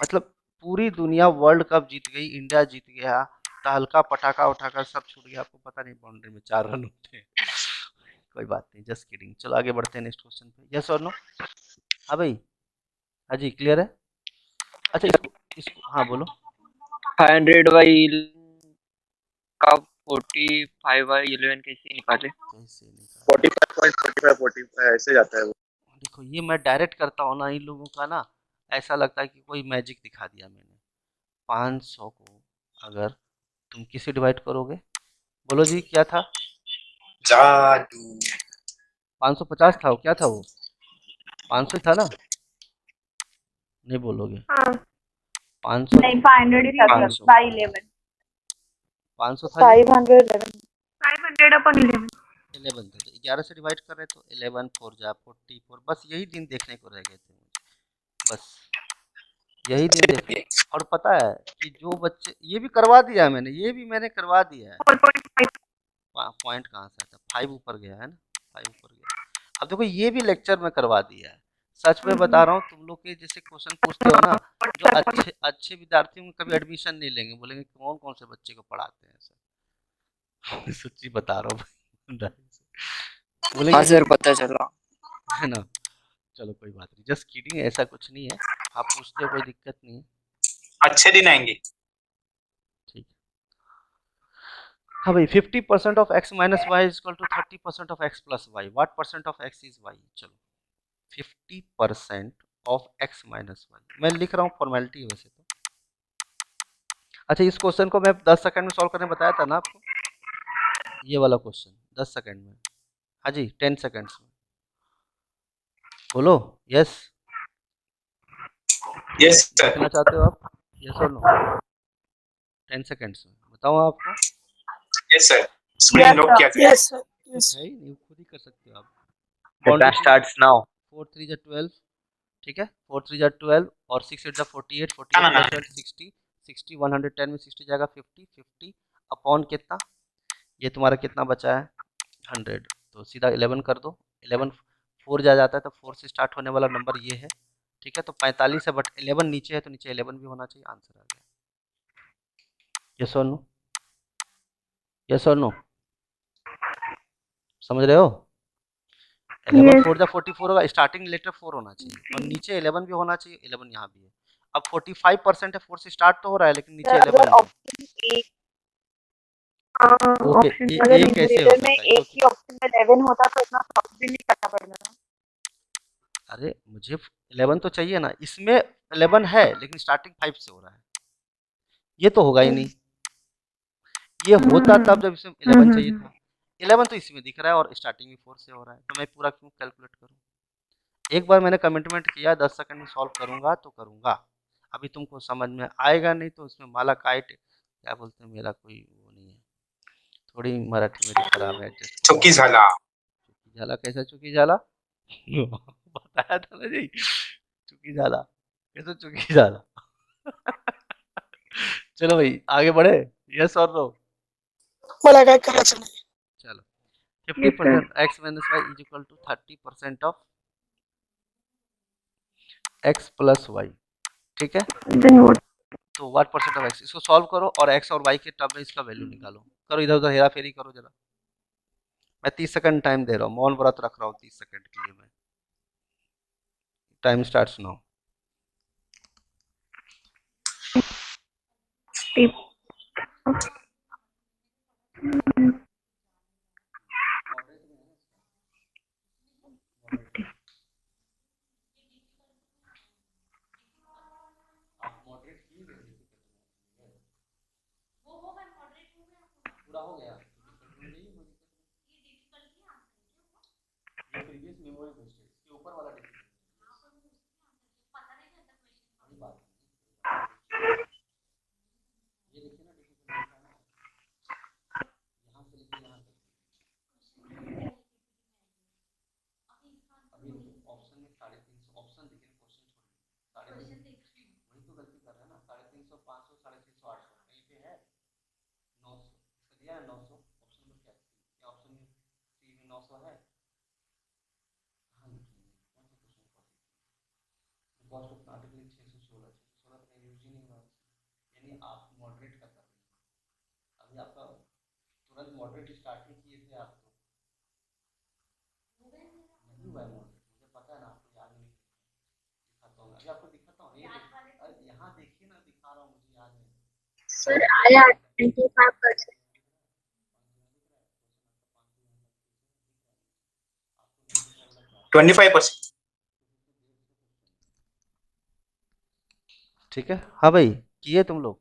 मतलब पूरी दुनिया वर्ल्ड कप जीत गई, इंडिया जीत गया, तहलका पटाखा उठाकर सब छूट गया, आपको पता नहीं बाउंड्री में 4 रन होते हैं। कोई बात नहीं, जस्ट किडिंग। चलो आगे बढ़ते हैं नेक्स्ट क्वेश्चन पे। यस और नो? हाँ भाई, हाँ जी, क्लियर है? अच्छा इसको हाँ बोलो। 500/11 का 45/11 कैसे निकाले? कैसे निकाले? 45.45 ऐसे जाता है वो। देखो ये मैं डायरेक्ट करता हूँ ना, इन लोगों का ना ऐसा लगता है कि कोई मैजिक दिखा दिया मैंने। 500 को अगर तुम किससे डिवाइड करोगे? बोलो जी क्या था? जादू। 550 था वो, क्या था वो? 500 था ना? नहीं बोलोगे? हाँ 500 नहीं 500 ही था सर 500। बाई 11 500 था जी। 511 500/11। 11 था, तो 11 से डिवाइड कर रहे तो 11 4 जा 44, बस यही दिन देखने को रह गए थे मुझे, बस यही दिन देख। और पता है कि जो बच्चे, ये भी करवा दिया है मैंने, ये भी मैंने करवा दिया है। 4.5। पॉइंट कहाँ से आता? 5 ऊपर गया है ना, 5 ऊपर गया। अब देखो ये भी लेक्चर में करवा दिया है। सच में बता रहा हूँ, तुम लोग के जैसे क्वेश्चन पूछते हो ना, जो अच्छे अच्छे विद्यार्थी होंगे कभी एडमिशन नहीं लेंगे, बोलेंगे कौन कौन से बच्चे को पढ़ाते हैं सर। सच्ची बता रहा हूँ भाई। हाँ बोलेंगे सर पता चला। है ना। चलो कोई बात नहीं, जस्ट किडिंग, ऐसा कुछ नहीं है, आप पूछते हो कोई दिक्कत नहीं है। अच्छे दिन आएंगे। ठीक है। हाँ भाई, 50% of x minus y is equal to 30% of x plus y, what percent of x is y? चलो 50% ऑफ x माइनस वाई, मैं लिख रहा हूँ, फॉर्मेलिटी है वैसे तो। अच्छा इस क्वेश्चन को मैं 10 सेकंड में सॉल्व करने बताया था ना आपको, ये वाला क्वेश्चन 10 सेकंड में। हाँ जी 10 सेकंड्स में, बोलो यस। Yes sir. देखना चाहते हो आप? यस और नो? 10 सेकंड्स में बताओ आपको। Yes sir. Screen yes lock sir किया जाए। Yes, sir. कुछ Yes. है ही नहीं, खुद ही कर सकते हो आप। The boundary class starts now. 4 3 जा 12, ठीक है, 4 3 जा 12 और 6 8 जा 48, ना 48 ना प्लस ना। 12 60, 60 110 में 60 जाएगा 50, 50 अपॉन कितना, ये तुम्हारा कितना बचा है 100, तो सीधा 11 कर दो। 11 4 जा जाता है तो 4 से स्टार्ट होने वाला नंबर ये है, ठीक है, तो 45 है बट 11 नीचे है तो नीचे 11 भी होना चाहिए, आंसर आ गया। यस और नो? यस और नो? समझ रहे हो? 11 Yes. 4 जा 44 होगा, स्टार्टिंग लेटर 4 होना चाहिए और नीचे 11 भी होना चाहिए, 11 यहाँ भी है। अब 45% है, 4 से स्टार्ट तो हो रहा है लेकिन नीचे सर 11 अगर नहीं है। ऑप्शन एक ओके, ऑप्शन अगर ए कैसे हो न्यूमरेटर में सकता है? एक क्योंकि ही ऑप्शन में 11 होता तो इतना सॉल्व भी नहीं करना पड़ता। अरे मुझे 11 तो चाहिए ना, इसमें 11 है लेकिन स्टार्टिंग 5 से हो रहा है, ये तो होगा ही नहीं। ये होता तब जब इसमें 11 चाहिए था, 11 तो इसमें दिख रहा है और स्टार्टिंग भी 4 से हो रहा है, तो मैं पूरा क्यों कैलकुलेट करूँ? एक बार मैंने कमिटमेंट किया 10 सेकंड में सॉल्व करूंगा तो करूंगा। अभी तुमको समझ में आएगा नहीं तो इसमें माला काइट क्या बोलते हैं, मेरा कोई वो नहीं है, थोड़ी मराठी मेरी खराब है, एडजस्ट करो। चुकी झाला। चुकी झाला कैसा चुकी झाला? बताया था ना जी, चुकी झाला कैसे चुकी झाला। चलो भाई आगे बढ़े, यस और नो? मला काय करायचं नाही. चलो Yes, sir. 50% x minus y is equal to 30% of x plus y, ठीक है। Then what? तो व्हाट परसेंट ऑफ एक्स, इसको सॉल्व करो और एक्स और वाई के टर्म में इसका वैल्यू निकालो, करो इधर उधर हेरा फेरी करो जरा। मैं 30 सेकंड टाइम दे रहा हूँ, मौन व्रत रख रहा हूँ 30 सेकंड के लिए मैं। Time starts now. पूरा हो गया, ये प्रीवियस मेमोरी बेस्ड है, इसके ऊपर वाला बड़ी बात ये देखिए ना, यहाँ से लेके यहाँ तक दिया है 900, ऑप्शन नंबर क्या है? क्या ऑप्शन में सी में 900 है? हाँ, नहीं, कौन सा क्वेश्चन है? कॉस्ट ऑफ आर्टिकल 616, 616 तो यूज ही नहीं हुआ है। यानी आप मॉडरेट का कर रहे हैं। अभी आपका तुरंत मॉडरेट स्टार्ट ही किए थे आप, तो नहीं हुआ है मॉडरेट, मुझे पता है ना, आपको याद नहीं। दिखाता हूँ अभी आपको, दिखाता हूँ ये अरे यहाँ देखिए ना, दिखा रहा हूँ, मुझे याद है। सर आया 25%। 25%। ठीक है, हाँ भाई, किए तुम लोग?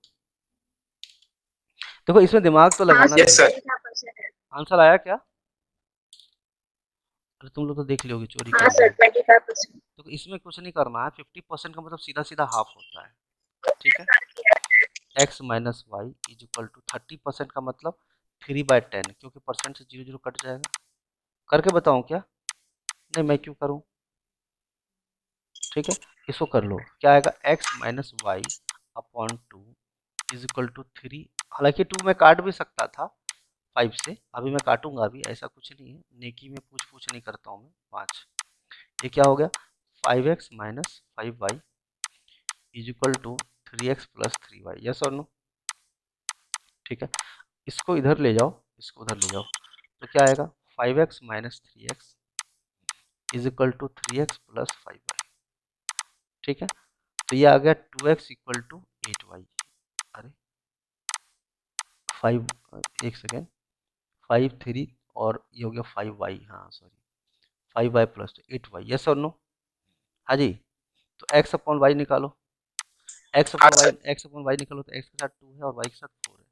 देखो इसमें दिमाग तो हाँ लगाना सर Yes, sir. 25% है। आंसर आया क्या? अरे तुम लोग तो देख लोगे, चोरी हाँ कर सर रहे हो। 25%। तो इसमें कुछ नहीं करना है, 50% का मतलब सीधा सीधा हाफ होता है। ठीक है, x minus y is equal to 30% का मतलब 3/10, क्योंकि परसेंट से 0 0 कट जाएगा। करके बताऊं क्या? नहीं, मैं क्यों करूं? ठीक है, इसको कर लो, क्या आएगा? x minus y upon 2 is equal to 3। हालांकि 2 में काट भी सकता था 5 से, अभी मैं काटूंगा, अभी ऐसा कुछ नहीं है, नेकी में पूछ पूछ नहीं करता हूँ मैं। 5, ये क्या हो गया? 5x minus 5y is equal to 3x plus 3y, yes और नो? ठीक है, इसको इधर ले जाओ, इसको उधर ले जाओ, तो क्या आएगा? 5x minus 3x is equal to 3x plus 5y। ठीक है, तो ये आ गया 2x इक्वल टू 8y। अरे 5, एक सेकेंड, 5 3 और ये हो गया 5y, हाँ sorry, 5y plus 8y, yes और नो? हाँ जी, तो x अपॉन वाई निकालो, x हाँ upon sir. Y, x upon y निकालो, तो x के साथ 2 है और y के साथ 4 है।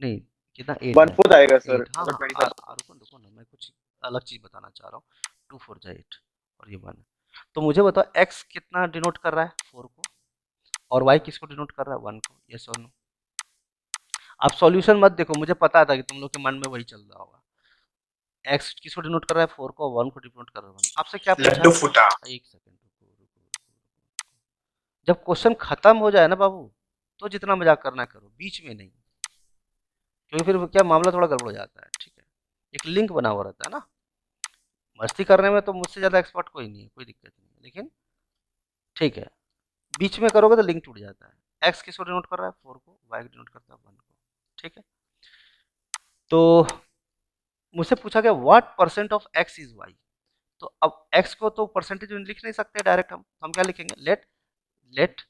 नहीं, कितना? 8 वन है। फोर्थ आएगा सर, 8, हाँ अगर हाँ, 25। रुको रुको ना, मैं कुछ अलग चीज़ बताना चाह रहा हूँ। 2 4 जा 8 और ये 1। तो मुझे बताओ x कितना डिनोट कर रहा है? 4 को, और y किसको डिनोट कर रहा है? 1 को, यस और नो? आप सॉल्यूशन मत देखो, मुझे पता था कि तुम लोग के मन में वही चल रहा होगा। x किसको डिनोट कर रहा है? 4 को, 1 को डिनोट कर रहा है 1। आपसे क्या पूछा? लड्डू फूटा। एक सेकंड, रुको। जब क्वेश्चन खत्म हो जाए ना बाबू, तो जितना मजाक करना है करो, बीच में नहीं, क्योंकि फिर क्या मामला थोड़ा गड़बड़ हो जाता है। ठीक है, एक लिंक बना हुआ रहता है ना। मस्ती करने में तो मुझसे ज़्यादा एक्सपर्ट कोई नहीं है, कोई दिक्कत नहीं है, लेकिन ठीक है, बीच में करोगे तो लिंक टूट जाता है। एक्स किसको डिनोट कर रहा है? 4 को, वाई डिनोट करता है 1 को। ठीक है, तो मुझसे पूछा गया what percent of x is y. तो अब एक्स को तो परसेंटेज में लिख नहीं सकते डायरेक्ट, हम क्या लिखेंगे? लेट लेट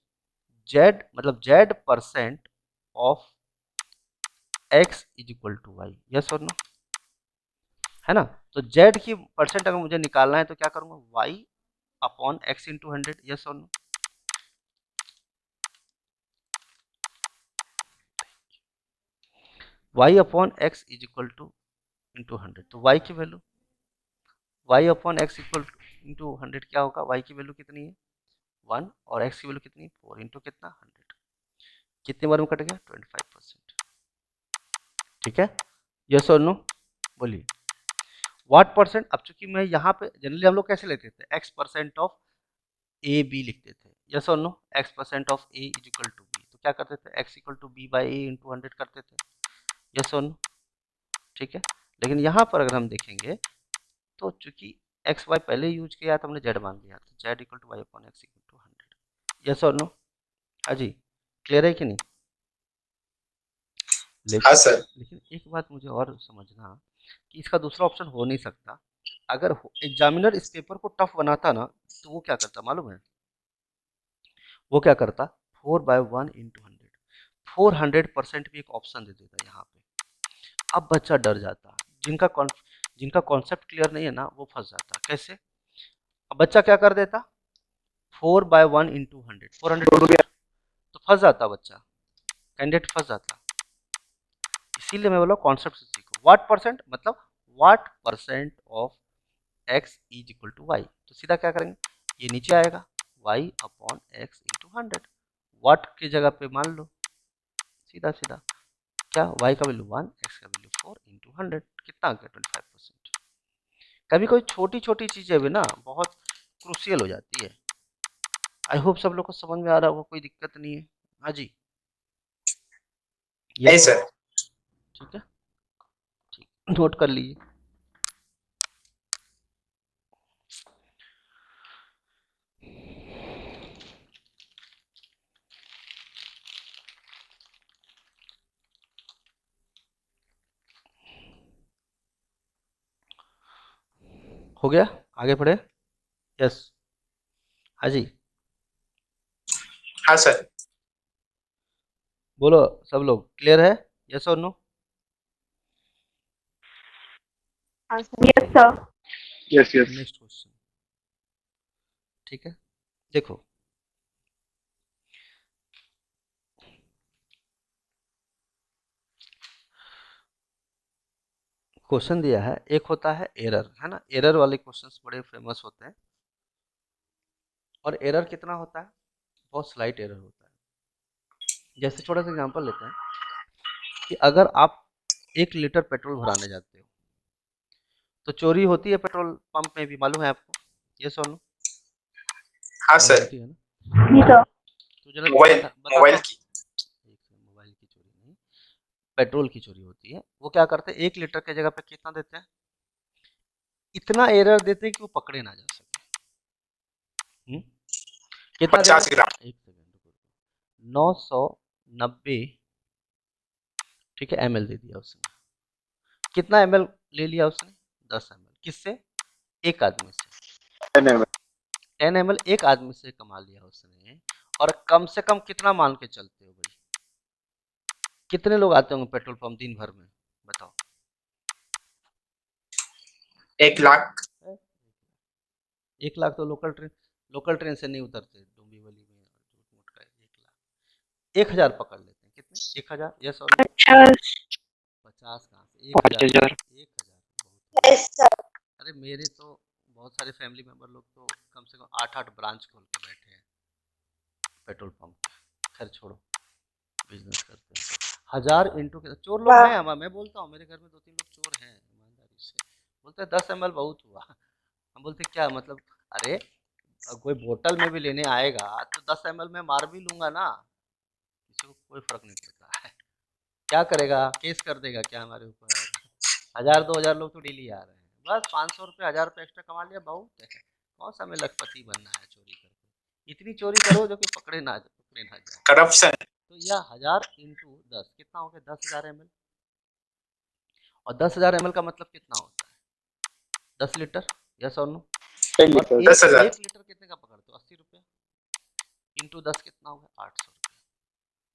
जेड, मतलब z percent of x is equal to y, yes और नो? है ना? तो जेड की परसेंट अगर मुझे निकालना है तो क्या करूंगा? Y upon x into 100, yes और no? y upon X is equal to into 100, तो y की value, y upon x equal into 100 क्या होगा? y की वैल्यू कितनी है? 1, और x की वैल्यू कितनी है? 4 इंटू कितना? 100। कितने बार में कट गया? 25%। ठीक है, यस और नो? बोलिए व्हाट परसेंट। अब चूंकि मैं यहाँ पे जनरली हम लोग कैसे लेते थे? x percent of a b लिखते थे, यस और no? x percent of a is equal to b, तो क्या करते थे? x equal to b by a into 100 करते थे, यस और नो? ठीक है, लेकिन यहाँ पर अगर हम देखेंगे तो चूंकि एक्स वाई पहले यूज किया तो हमने जेड मान लिया, तो z equal to y upon x equal to 100, yes और नो? हाँ जी, क्लियर है कि नहीं? हाँ लेकिन सर। लेकिन एक बात मुझे और समझना, कि इसका दूसरा ऑप्शन हो नहीं सकता। अगर एग्जामिनर इस पेपर को टफ बनाता ना, तो वो क्या करता मालूम है? वो क्या करता? 4/1 इंटू 100, 400% भी एक ऑप्शन दे देता यहाँ पे। अब बच्चा डर जाता, जिनका कॉन्सेप्ट क्लियर नहीं है ना, वो फंस जाता। कैसे? अब बच्चा क्या कर देता? 4/1 इंटू 100, 400%, तो फंस जाता बच्चा, कैंडिडेट फंस जाता। इसीलिए मैं बोला कॉन्सेप्ट से सीखो। व्हाट परसेंट मतलब what percent of x is equal to y, तो सीधा क्या करेंगे? ये नीचे आएगा, y upon x into 100, what की जगह पे मान लो, सीधा सीधा क्या? वाई का वैल्यू 1, एक्स का वैल्यू 4 इंटू 100, कितना आ गया? 25%। कभी कोई छोटी छोटी चीजें भी ना बहुत क्रूशियल हो जाती है। आई होप सब लोग को समझ में आ रहा होगा, कोई दिक्कत नहीं है। हाँ जी, नहीं यस सर। ठीक है, नोट कर लीजिए। हो गया, आगे बढ़े। यस, हाँ जी, हाँ सर। बोलो सब लोग, क्लियर है? यस और नो? हाँ sir, yes sir. Yes yes. Next question, ठीक है, देखो क्वेश्चन दिया है, एक होता है एरर, है ना, एरर वाले क्वेश्चंस बड़े फेमस होते हैं। और एरर कितना होता है? बहुत स्लाइट एरर होता है। जैसे छोटा सा एग्जांपल लेते हैं कि अगर आप 1 लीटर पेट्रोल भराने जाते हो तो चोरी होती है पेट्रोल पंप में भी, मालूम है आपको? ये सुनो, हाँ सर। होती है ना? जी सर। तो जरा मोबाइल बता मोबाइल तो, की। एक सेकंड, मोबाइल की चोरी नहीं, पेट्रोल की चोरी होती है। वो क्या करते हैं, 1 लीटर की जगह पे कितना देते हैं? इतना एरर देते हैं कि वो पकड़े ना जा सके। कितना दे 50 रहे हैं? ग्राम। एक सेकंड रुको, 990, ठीक है, ml दे दिया उसने। कितना ml ले लिया उसने? 10 ml। किससे? एक आदमी से। 10 ml एक आदमी से कमा लिया उसने। और कम से कम कितना मान के चलते हो भाई? कितने लोग आते होंगे पेट्रोल पंप दिन भर में, बताओ? 1 लाख। 1 लाख तो लोकल ट्रेन से नहीं उतरते डोंबिवली में। झूठ-मूठ का 1 लाख, 1000 पकड़ लेते हैं। कितने? 1000, यस और नो? अच्छा 50 कहाँ से, 1000। 5000। 1000 बहुत। Yes sir. अरे मेरे तो बहुत सारे फैमिली मेंबर लोग तो कम से कम 8-8 ब्रांच खोल के बैठे हैं पेट्रोल पंप के। खैर छोड़ो, बिजनेस करते हैं। 1000 इंटू के चोर लोग हैं। मैं बोलता हूँ, मेरे घर में 2-3 लोग चोर हैं, ईमानदारी से बोलते हैं 10 ml बहुत हुआ। हम बोलते क्या मतलब? अरे कोई बोतल में भी लेने आएगा तो 10 ml में मार भी लूंगा ना, किसी को कोई फर्क नहीं पड़ता है। क्या करेगा, केस कर देगा क्या हमारे ऊपर? 1000-2000 लोग तो डेली आ रहे हैं, बस 500 रुपये 1000 रुपये एक्स्ट्रा कमा लिया, बहुत है। कौन सा हमें लखपति बनना है चोरी करके? इतनी चोरी करो जो कि पकड़े ना जाए। करप्शन। तो यह 1000 इंटू 10 कितना हो गया? 10,000 ml। और 10,000 ml का मतलब कितना होता है? 10 लीटर, यस और नो? 10 और लीटर। 10,000। 1 लीटर कितने का पकड़ते हो? 80 रुपये इंटू 10 कितना हो गया? 800 रुपये।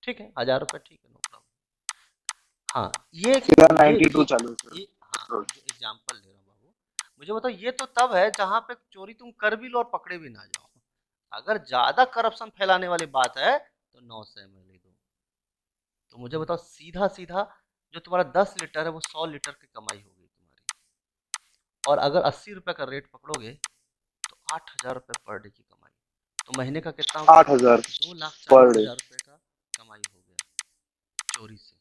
ठीक है, 1000 रुपये, ठीक है, नो प्रॉब्लम। हाँ, सीधा 92 चालू सर। हाँ, एग्जाम्पल ले रहा हूँ बाबू। मुझे बताओ, ये तो तब है जहाँ पे चोरी तुम कर भी लो और पकड़े भी ना जाओ। अगर ज्यादा करप्शन फैलाने वाली बात है तो 9 से ml ले दो। तो मुझे बताओ, सीधा सीधा जो तुम्हारा 10 लीटर है वो 100 लीटर की कमाई होगी तुम्हारी। और अगर 80 रुपए का रेट पकड़ोगे तो 8,000 रुपये पर डे की कमाई। तो महीने का कितना होगा? 8,000 पर डे। 2,40,000 रुपये का कमाई हो गया चोरी से।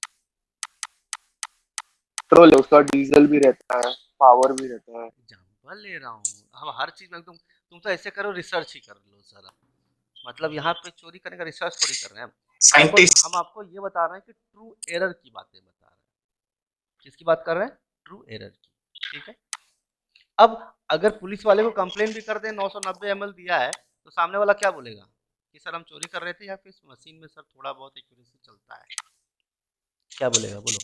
पेट्रोल है, उसका डीजल भी रहता है, पावर भी रहता है। एग्जाम्पल ले रहा हूँ, हम हर चीज में तुम तो ऐसे करो, रिसर्च ही कर लो सारा। मतलब यहाँ पे चोरी करने का रिसर्च थोड़ी कर रहे हैं हम। साइंटिस्ट। हम आपको ये बता रहे हैं कि ट्रू एरर की बातें बता रहे हैं। किसकी बात कर रहे हैं? ट्रू एरर की, ठीक है। अब अगर पुलिस वाले को कंप्लेन भी कर दें 990 ml दिया है, तो सामने वाला क्या बोलेगा कि सर हम चोरी कर रहे थे, या फिर इस मशीन में सर थोड़ा बहुत एक्यूरेसी चलता है? क्या बोलेगा, बोलो?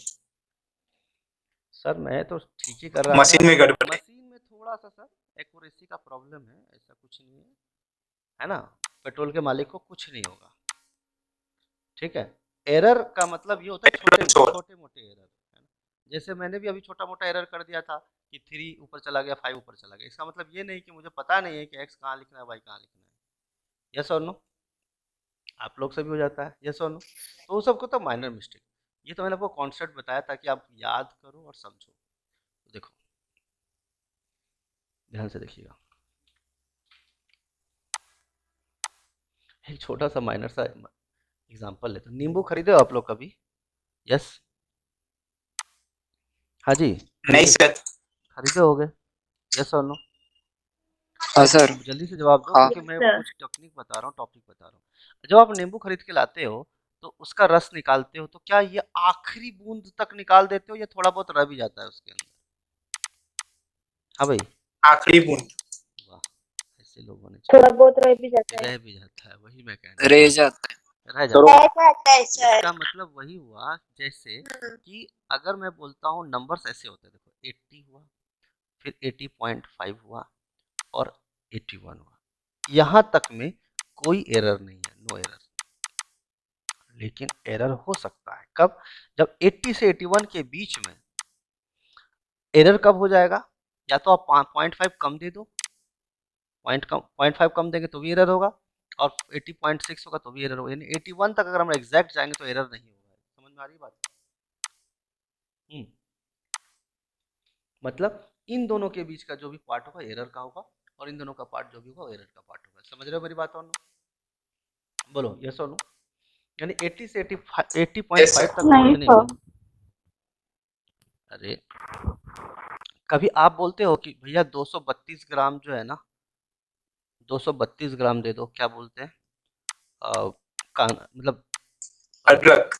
सर मैं तो ठीक ही कर रहा था, मशीन में गड़बड़ है। मशीन में थोड़ा सा सर एक्यूरेसी का प्रॉब्लम है, ऐसा कुछ नहीं है ना? पेट्रोल के मालिक को कुछ नहीं होगा, ठीक है। एरर का मतलब ये होता है छोटे मोटे एरर, है ना? जैसे मैंने भी अभी छोटा मोटा एरर कर दिया था कि 3 ऊपर चला गया, 5 ऊपर चला गया। इसका मतलब ये नहीं कि मुझे पता नहीं है कि x कहाँ लिखना है, y कहाँ लिखना है। यस और नो? आप लोग से भी हो जाता है, यस और नो? तो उस सबको तो माइनर मिस्टेक। ये तो मैंने आपको कॉन्सेप्ट बताया ताकि आप याद करो और समझो। तो देखो, ध्यान से देखिएगा, एक छोटा सा माइनर सा एग्जांपल लेते हैं। नींबू खरीदे हो आप लोग कभी? यस, हाँ जी, नहीं सर। खरीदे होगे, यस और नो? हाँ सर। जल्दी से जवाब दो, हाँ। क्योंकि मैं सर। कुछ टेक्निक बता रहा हूँ, टॉपिक बता रहा हूँ। जब आप नींबू खरीद के लाते हो तो उसका रस निकालते हो, तो क्या ये आखिरी बूंद तक निकाल देते हो या थोड़ा बहुत रह भी जाता है उसके अंदर? हाँ भाई, आखिरी बूंद। वाह, ऐसे लोग होने चाहिए। थोड़ा बहुत रह भी जाता है। रह भी जाता है, वही मैं कहना रह चाह जाता है। रह सर जाता है। सर इसका मतलब वही हुआ जैसे कि अगर मैं बोलता हूँ नंबर्स ऐसे होते हैं, देखो 80 हुआ, फिर 80.5 हुआ और 81 हुआ, यहाँ तक में कोई एरर नहीं है, नो एरर। लेकिन एरर हो सकता है कब? जब 80 से 81 के बीच में। एरर कब हो जाएगा? या तो आप 0.5 कम दे दो, 0.5 कम देंगे तो भी एरर होगा, और 80.6 होगा तो भी एरर होगा, यानी 81 तक अगर हम एग्जैक्ट जाएंगे तो एरर नहीं होगा। समझ में आ रही बात? मतलब इन दोनों के बीच का जो भी पार्ट होगा एरर का होगा, और इन दोनों का पार्ट जो भी होगा एरर का पार्ट होगा। समझ रहे हो मेरी बात? और बोलो यस और नो। यानी 80 से 80.5 Yes, sir. तक नहीं पहुंचने सर। में। अरे कभी आप बोलते हो कि भैया 232 ग्राम जो है ना, 232 ग्राम दे दो, क्या बोलते हैं? मतलब अदरक।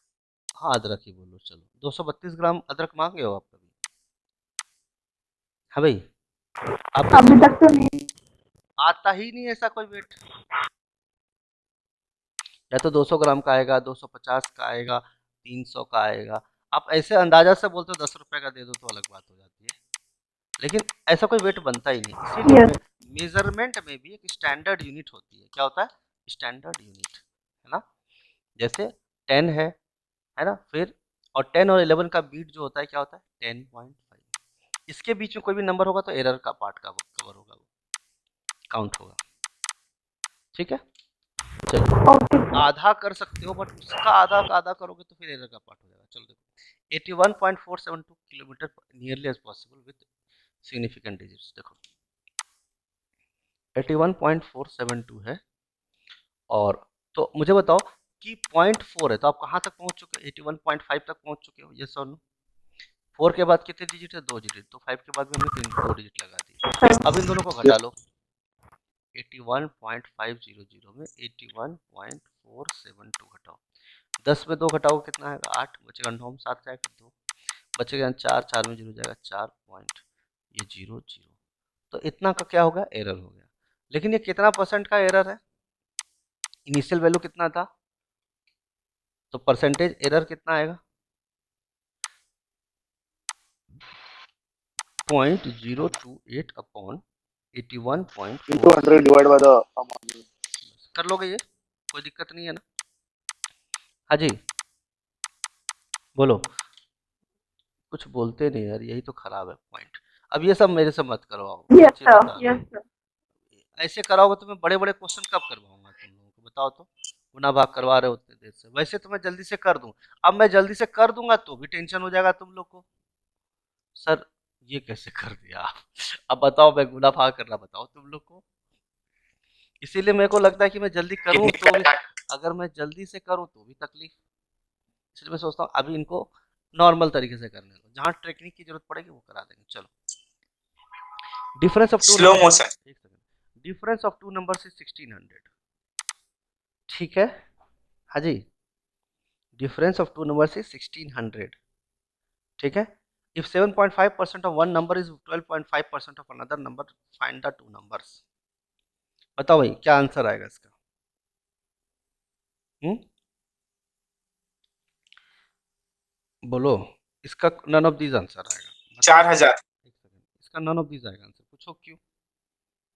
हाँ अदरक ही बोलो, चलो 232 ग्राम अदरक मांगे हो आप कभी? हाँ भाई, आप अभी तक तो नहीं। आता ही नहीं ऐसा कोई वेट। या तो 200 ग्राम का आएगा, 250 का आएगा, 300 का आएगा। आप ऐसे अंदाजा से बोलते हो 10 रुपए का दे दो तो अलग बात हो जाती है, लेकिन ऐसा कोई वेट बनता ही नहीं। इसीलिए यस। मेजरमेंट में भी एक स्टैंडर्ड यूनिट होती है। क्या होता है? स्टैंडर्ड यूनिट, है ना? जैसे 10 है ना? फिर और 10 और 11 का बीट जो होता है क्या होता है? 10.5। इसके बीच में कोई भी नंबर होगा तो एरर का पार्ट का कवर होगा, वो काउंट होगा। ठीक है, चलो ओके। आधा कर सकते हो, बट उसका आधा का आधा करोगे तो फिर एरर का पार्ट हो जाएगा। चलो देखो 81.472 kilometre nearly as possible with significant digits. देखो 81.472 है, और तो मुझे बताओ कि 0.4 है तो आप कहाँ तक पहुंच चुके हो? 81.5 तक पहुंच चुके हो, यस और नो? 4 के बाद कितने डिजिट है? 2 डिजिट। तो 5 के बाद भी हमने 2 डिजिट लगा दिए। अब इन दोनों को घटा लो, 81.500 में 81.472 घटाओ, 10 में 2 घटाओ कितना आएगा? 8 बचेगा, 9 में 7 जाएगा 2 बचेगा, 4 4 में 0 जाएगा 4 पॉइंट, ये 0 0। तो इतना का क्या होगा? एरर हो गया। लेकिन ये कितना परसेंट का एरर है? इनिशियल वैल्यू कितना था, तो परसेंटेज एरर कितना आएगा? 0.028 upon 81.4। into 100 divided by the amount. कर लोगे ये, कोई दिक्कत नहीं है ना? हाँ जी बोलो, कुछ बोलते नहीं यार, यही तो खराब है पॉइंट। अब ये सब मेरे से मत करवाओ, यस सच्ची सर। बता रहा यस हूँ। सर। ऐसे कराओगे तो मैं बड़े बड़े क्वेश्चन कब करवाऊंगा तुम लोगों को? बताओ तो। गुना भाग करवा रहे हो उतने देर से, वैसे तो मैं जल्दी से कर दूं। अब मैं जल्दी से कर दूंगा तो भी टेंशन हो जाएगा तुम लोग को, सर ये कैसे कर दिया आप? अब बताओ, मैं गुना भाग करना बताओ तुम लोग को। इसीलिए मेरे को लगता है कि मैं जल्दी करूं कितनी तो भी, कटा? अगर मैं जल्दी से करूं तो भी तकलीफ। इसलिए मैं सोचता हूँ अभी इनको नॉर्मल तरीके से करने दो, जहाँ टेक्निक की जरूरत पड़ेगी वो करा देंगे। चलो difference of two slow number, motion. एक second, difference of two numbers is 1600। ठीक है, हाँ जी, difference of two numbers is 1600। ठीक है, if 7.5% of one number is 12.5% of another number, find the two numbers। बताओ भाई क्या आंसर आएगा इसका? बोलो, इसका नन ऑफ दीज आंसर आएगा, बताओ। 4000। एक सेकंड, इसका नन ऑफ दीज आएगा आंसर, पूछो क्यों?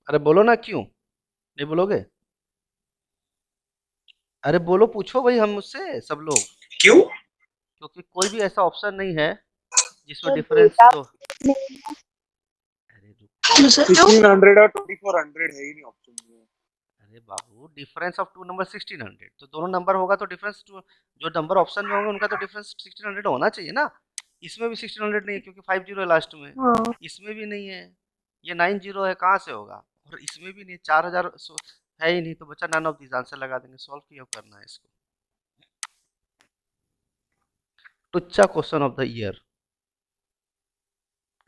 अरे बोलो ना क्यों नहीं बोलोगे? अरे बोलो, पूछो भाई हम मुझसे सब लोग, क्यों? क्योंकि कोई भी ऐसा ऑप्शन नहीं है जिसमें तो डिफरेंस डेटा तो। अरे रुको, 1600 और 2400 है ही नहीं ऑप्शन में। अरे बाबू डिफरेंस ऑफ टू नंबर 1600, तो दोनों नंबर होगा तो डिफरेंस टू, जो नंबर ऑप्शन में होंगे उनका तो डिफरेंस 1600 होना चाहिए ना। इसमें भी 1600 नहीं है क्योंकि 50 है लास्ट में, हाँ। इसमें भी नहीं है, ये 90 है, कहाँ से होगा? और इसमें भी नहीं, 4000 है ही नहीं, तो बच्चा नन ऑफ दिस आंसर लगा देंगे। सॉल्व क्यों करना है इसको? टुच्चा क्वेश्चन ऑफ द ईयर,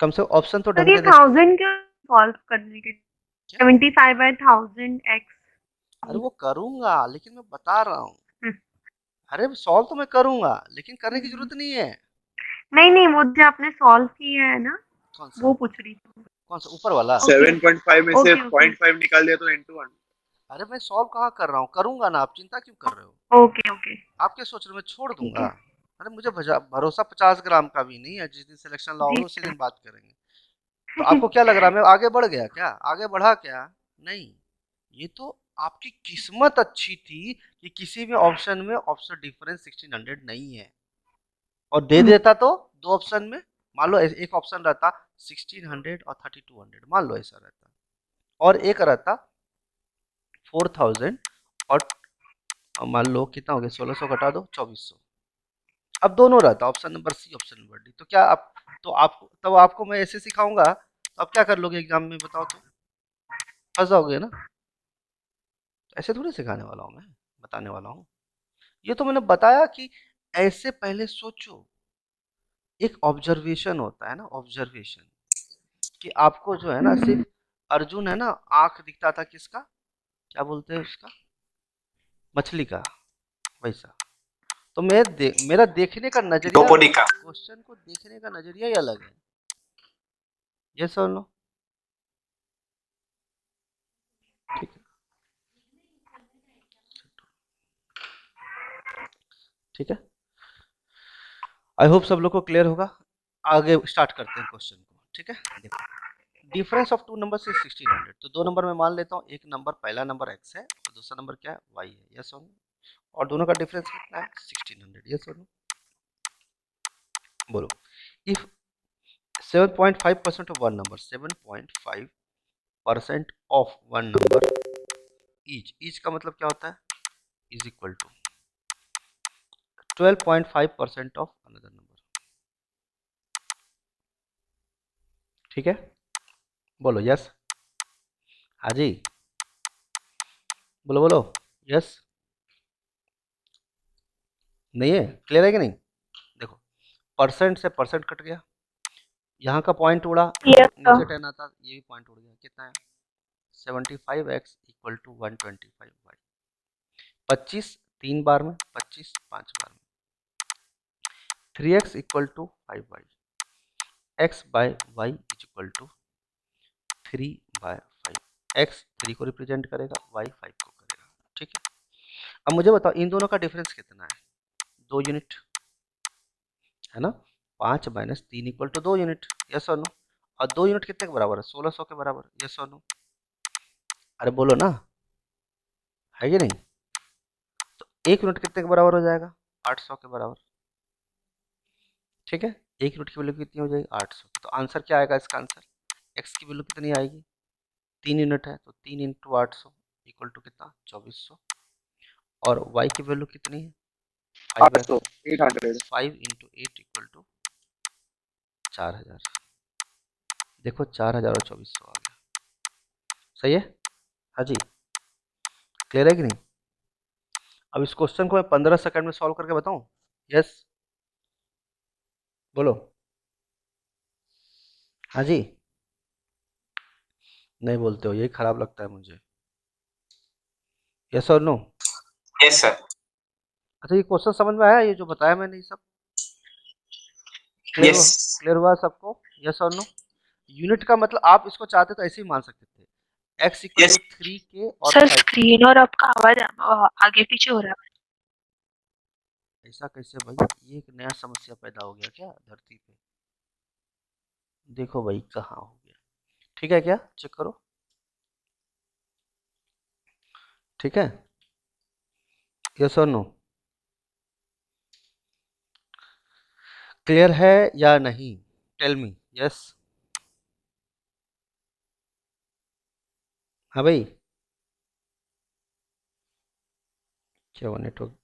कम से कम ऑप्शन तो सर ढंग ये के दे। 1000 क्यों सॉल्व करने के? क्या? 75/1000 x। अरे वो करूंगा, लेकिन मैं बता रहा हूँ, अरे सॉल्व तो मैं करूंगा लेकिन करने की जरूरत नहीं है। नहीं नहीं, वो जो आपने सॉल्व किया है ना, कौन सा? वो पूछ रही थी। कौन सा ऊपर वाला? 7.5 में से Okay, okay. 0.5 निकाल दिया तो into 1. अरे मैं सॉल्व कहाँ कर रहा हूँ, करूंगा ना, आप चिंता क्यों कर रहे हो? ओके ओके आप क्या सोच रहे हो मैं छोड़ ठीक दूंगा? है अरे मुझे भरोसा 50 ग्राम का भी नहीं है, जिस दिन सिलेक्शन जी लाओगे उसी दिन बात करेंगे। तो आपको क्या लग रहा है मैं आगे बढ़ गया क्या, आगे बढ़ा क्या? नहीं, ये तो आपकी किस्मत अच्छी थी कि किसी भी ऑप्शन में ऑप्शन डिफरेंस 1600 नहीं है, और दे देता तो दो ऑप्शन में मान लो एक ऑप्शन रहता 1600 और 3200, मान लो ऐसा रहता, और एक रहता 4000 और मान लो कितना हो गया, 1600 घटा दो 2400। अब दोनों रहता option number C option number D, तो क्या आप, तो आपको तब आपको मैं ऐसे सिखाऊंगा तो आप क्या कर लोगे एग्जाम में, बताओ तो फंस जाओगे ना। तो ऐसे थोड़ी सिखाने वाला हूँ मैं, बताने वाला हूँ। ये तो मैंने बताया कि ऐसे पहले सोचो, एक ऑब्जर्वेशन होता है ना, ऑब्जर्वेशन, कि आपको जो है ना सिर्फ अर्जुन है ना, आंख दिखता था किसका, क्या बोलते हैं उसका, मछली का, वैसा। तो मेरा देखने का नजरिया, द्रौपदी का। क्वेश्चन को देखने का नजरिया ही अलग है। ये सुन लो, ठीक है, ठीक है, आई होप सब लोग को क्लियर होगा। आगे स्टार्ट करते हैं क्वेश्चन को, ठीक है। देखो, difference of two number is 1600, तो दो नंबर में मान लेता हूँ, एक नंबर पहला नंबर x है और दूसरा नंबर क्या है, y है, यस और नो, और दोनों का डिफरेंस कितना है 1600, यस और नो, बोलो। If 7.5% of one number, 7.5% of one number, each का मतलब क्या होता है, is equal to 12.5% of another number, ठीक है, बोलो यस, हाँ जी, बोलो बोलो यस, नहीं है, क्लियर है कि नहीं? देखो, परसेंट से परसेंट कट गया, यहाँ का पॉइंट उड़ा, Yes, नीचे sir. 10 आता, ये भी पॉइंट उड़ गया, कितना है 75x इक्वल टू 125y, 25 3 बार में, 25 5 बार में, 3x equal to 5y, x by y is equal to 3/5, x 3 को रिप्रेजेंट करेगा, y 5 को करेगा, ठीक है। अब मुझे बताओ इन दोनों का डिफरेंस कितना है, 2 यूनिट है ना, 5 minus 3 equal to 2 unit, yes और नो, और 2 यूनिट कितने के बराबर है, 1600 के बराबर, यस और नो, अरे बोलो ना, है कि नहीं? तो 1 यूनिट कितने के बराबर हो जाएगा, 800 के बराबर, ठीक है। 1 यूनिट की वैल्यू कितनी हो जाएगी, 800, तो आंसर क्या आएगा इसका आंसर, x की वैल्यू कितनी आएगी, 3 यूनिट है तो 3 इंटू 800 इक्वल टू कितना 2400, और y की वैल्यू कितनी है 5x, 800. 5 इंटू 8 इक्वल टू 4000, देखो 4000 और 2400 आ गया, सही है, हाँ जी, क्लियर है कि नहीं? अब इस क्वेश्चन को मैं 15 सेकंड में सॉल्व करके बताऊं, यस बोलो, हाँ जी, नहीं बोलते हो, यही खराब लगता है मुझे, यस और नो। Yes sir. अच्छा ये क्वेश्चन समझ में आया, ये जो बताया मैंने, ये सब क्लियर हुआ, यस क्लियर हुआ सबको, यस और नो। यूनिट का मतलब आप इसको चाहते तो ऐसे ही मान सकते थे, x equal Yes. To 3k और सर 5, स्क्रीन और आपका आवाज आगे पीछे हो रहा है। ऐसा कैसे भाई, ये एक नया समस्या पैदा हो गया क्या धरती पे, देखो भाई कहाँ हो गया, ठीक है क्या, चेक करो, ठीक है, यस और नो, क्लियर है या नहीं, टेल मी यस, हाँ भाई, क्या हुआ नेटवर्क,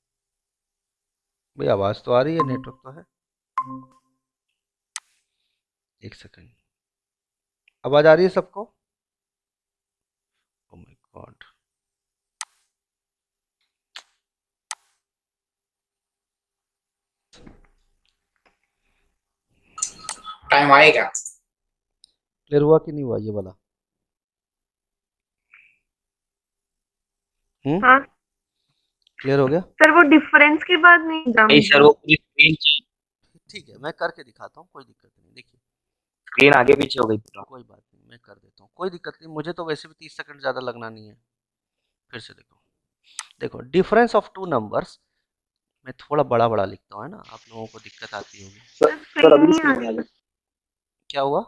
भाई आवाज तो आ रही है, नेटवर्क तो है, एक सेकंड, आवाज आ रही है सबको, ओह माय गॉड, टाइम आएगा। क्लियर हुआ कि नहीं हुआ ये वाला, हाँ क्लियर हो गया, सर वो डिफरेंस के बाद नहीं समझा नहीं सर, मुझे वो पूरी स्क्रीन ठीक है मैं करके दिखाता हूँ, कोई दिक्कत नहीं, देखिए स्क्रीन आगे पीछे हो गई पूरा। कोई बात नहीं, मैं कर देता हूँ, कोई दिक्कत नहीं, मुझे तो वैसे भी 30 सेकंड ज़्यादा लगना नहीं है। फिर से देखो डिफरेंस ऑफ टू नंबर्स, मैं थोड़ा बड़ा बड़ा लिखता हूँ, है ना, आप लोगों को दिक्कत आती होगी। सर स्क्रीन अभी नहीं आ स्क्रीन आ रही। गई। क्या हुआ,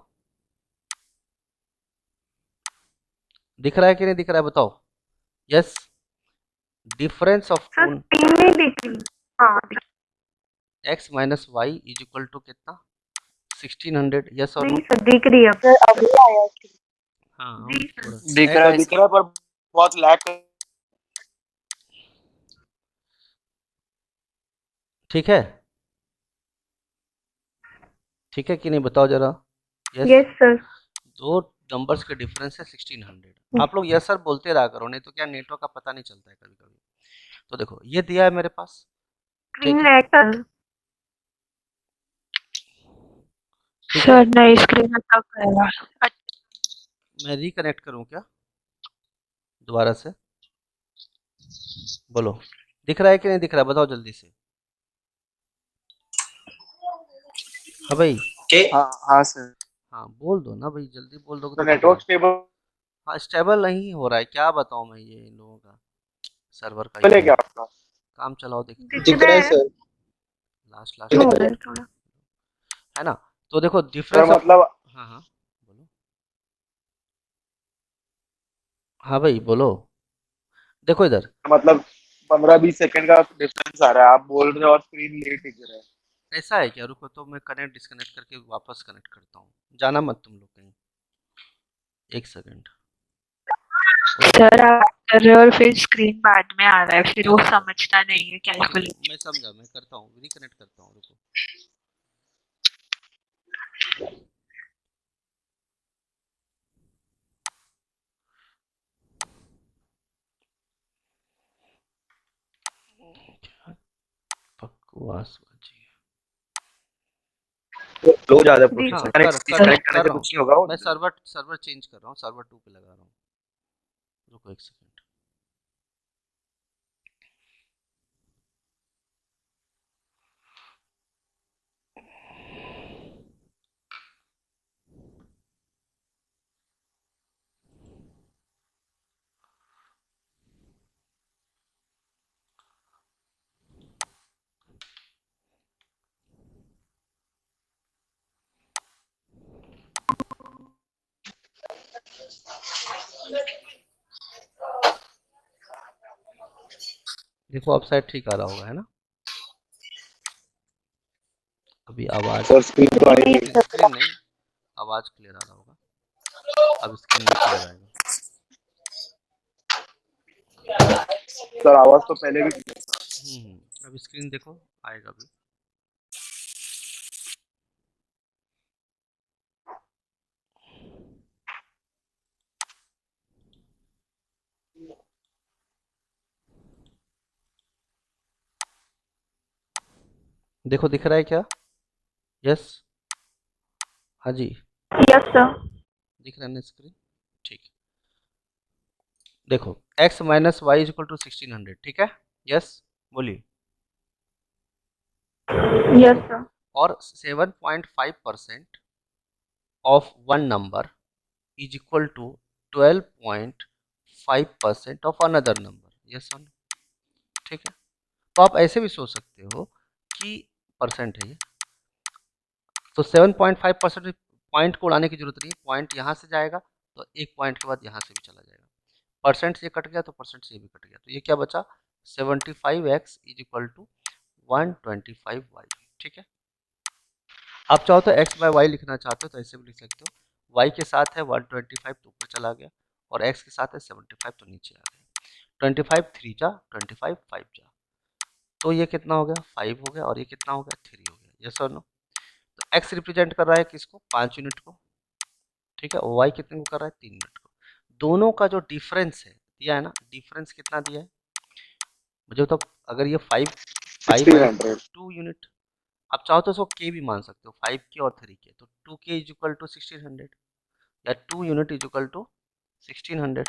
दिख रहा है कि नहीं दिख रहा है, बताओ। Yes, difference of sir two screen नहीं दिख रही। हाँ x minus y is equal to कितना, 1600, यस और नो। नहीं सर दिख रही है अब। सर अभी आया कि हाँ जी सर। थोड़ा दिख रहा है दिख रहा है पर बहुत लैग। ठीक है, ठीक है कि नहीं, बताओ जरा। Yes, yes sir. दो नंबर्स के डिफरेंस है 1600। आप लोग यस सर बोलते रहा करो, नहीं तो क्या नेटवर्क का पता नहीं चलता है कभी कभी। तो देखो ये दिया है मेरे पास, ठीक स्क्रीन है, लैग कर। ठीक है, सर नई स्क्रीन तक करेगा। मैं रिकनेक्ट करूं क्या दोबारा से, बोलो, दिख रहा है कि नहीं दिख रहा है, बताओ जल्दी से। हाँ भाई, Okay. हाँ सर। हाँ बोल दो ना भाई, जल्दी बोल दोगे तो तो ठीक नेटवर्क है। स्टेबल हाँ स्टेबल नहीं हो रहा है, क्या बताऊं मैं, ये इन लोगों का सर्वर का है ये क्या आपका? काम चलाओ देखते हैं, दिख रहा है सर। लास्ट हो लास्ट रहा है थोड़ा। है ना। तो देखो सर डिफरेंस ऑफ, मतलब हाँ हाँ बोलो, हाँ भाई बोलो, देखो इधर, मतलब 15-20 सेकंड का डिफरेंस आ रहा है, आप बोल रहे हो और स्क्रीन लेट दिख रहा है। ऐसा है क्या, रुको तो मैं कनेक्ट डिस्कनेक्ट करके वापस कनेक्ट करता हूँ, जाना मत तुम लोग कहीं, एक सेकंड। सर आप कर रहे हो और फिर स्क्रीन बाद में आ रहा है, फिर वो हाँ, समझता नहीं है ठीक है, कैलकुलेट। मैं समझा, मैं करता हूँ, रिकनेक्ट करता हूँ, रुको। बकवास बाजी है। लो ज्यादा जी हाँ सर। कनेक्ट करने कर से रहा हूँ, कुछ नहीं होगा। मैं सर्वर चेंज कर रहा हूँ, सर्वर 2 पे लगा रहा हूँ, रुको एक सेकंड। देखो अब शायद ठीक आ रहा होगा, है ना, अभी आवाज, सर स्क्रीन तो आएगी। स्क्रीन नहीं, आवाज क्लियर आ रहा होगा, अब स्क्रीन में क्लियर आएगा। सर आवाज तो पहले भी clear था। अब स्क्रीन देखो आएगा अभी। देखो दिख रहा है क्या, यस, हाँ जी, यस सर। दिख रहा है ना स्क्रीन, ठीक है। देखो x minus y is equal to 1600, ठीक है, यस बोलिए। Yes sir. और 7.5% of one number is equal to 12.5% of another number, yes और नो, ठीक है। तो आप ऐसे भी सोच सकते हो कि परसेंट है ये, तो 7.5% पॉइंट को उड़ाने की जरूरत नहीं, पॉइंट यहाँ से जाएगा तो एक पॉइंट के बाद यहाँ से भी चला जाएगा, परसेंट से कट गया तो परसेंट से भी कट गया, तो ये क्या बचा, 75x is equal to 125y, ठीक है। आप चाहो तो x बाय वाई लिखना चाहते हो तो ऐसे भी लिख सकते हो, y के साथ है 125 तो ऊपर चला गया, और x के साथ है 75 तो नीचे आ गया, 25 3 जा 25 5 जा, तो ये कितना हो गया 5 हो गया, और ये कितना हो गया 3 हो गया, यस और नो। तो x रिप्रेजेंट कर रहा है किसको, 5 यूनिट को, ठीक है, और y कितने को कर रहा है 3 यूनिट को। दोनों का जो डिफरेंस है दिया है ना, डिफरेंस कितना दिया है मुझे बताओ, अगर ये 5 है 1600 2 यूनिट, आप चाहो तो इसको के भी मान सकते हो, 5 के और 3 के, तो 2k इज इक्वल टू 1600, या 2 यूनिट इज इक्वल टू 1600,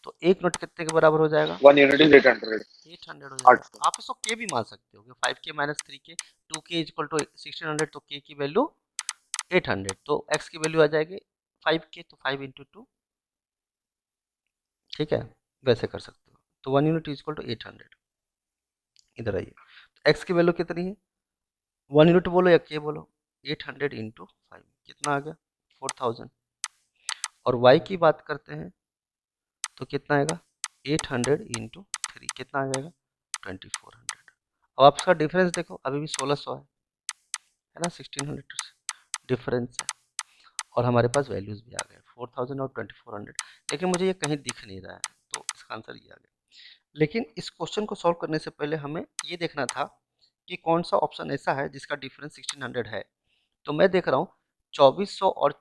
तो एक यूनिट कितने के बराबर हो जाएगा, 1 यूनिट इज 800। 800 हो जाएगा। 800। आप इसको के भी मान सकते हो, 5k minus 3k, 2k is equal to 1600, तो k की वैल्यू 800, तो x की वैल्यू आ जाएगी 5 के तो 5 इंटू 2, ठीक है, वैसे कर सकते हो। तो 1 यूनिट इज इक्वल टू 800। इधर आइए, तो x की वैल्यू कितनी है, 1 यूनिट बोलो या के बोलो, 800 इंटू 5 कितना आ गया 4000। और y की बात करते हैं तो कितना आएगा 800 इंटू 3 कितना आ जाएगा 2400। अब आपका डिफरेंस देखो, अभी भी 1600 है ना, 1600 डिफरेंस है, और हमारे पास वैल्यूज भी आ गए 4000 और 2400, लेकिन मुझे ये कहीं दिख नहीं रहा है, तो इसका आंसर ये आ गया। लेकिन इस क्वेश्चन को सॉल्व करने से पहले हमें ये देखना था कि कौन सा ऑप्शन ऐसा है जिसका डिफरेंस 1600 है। तो मैं देख रहा हूँ 2400 और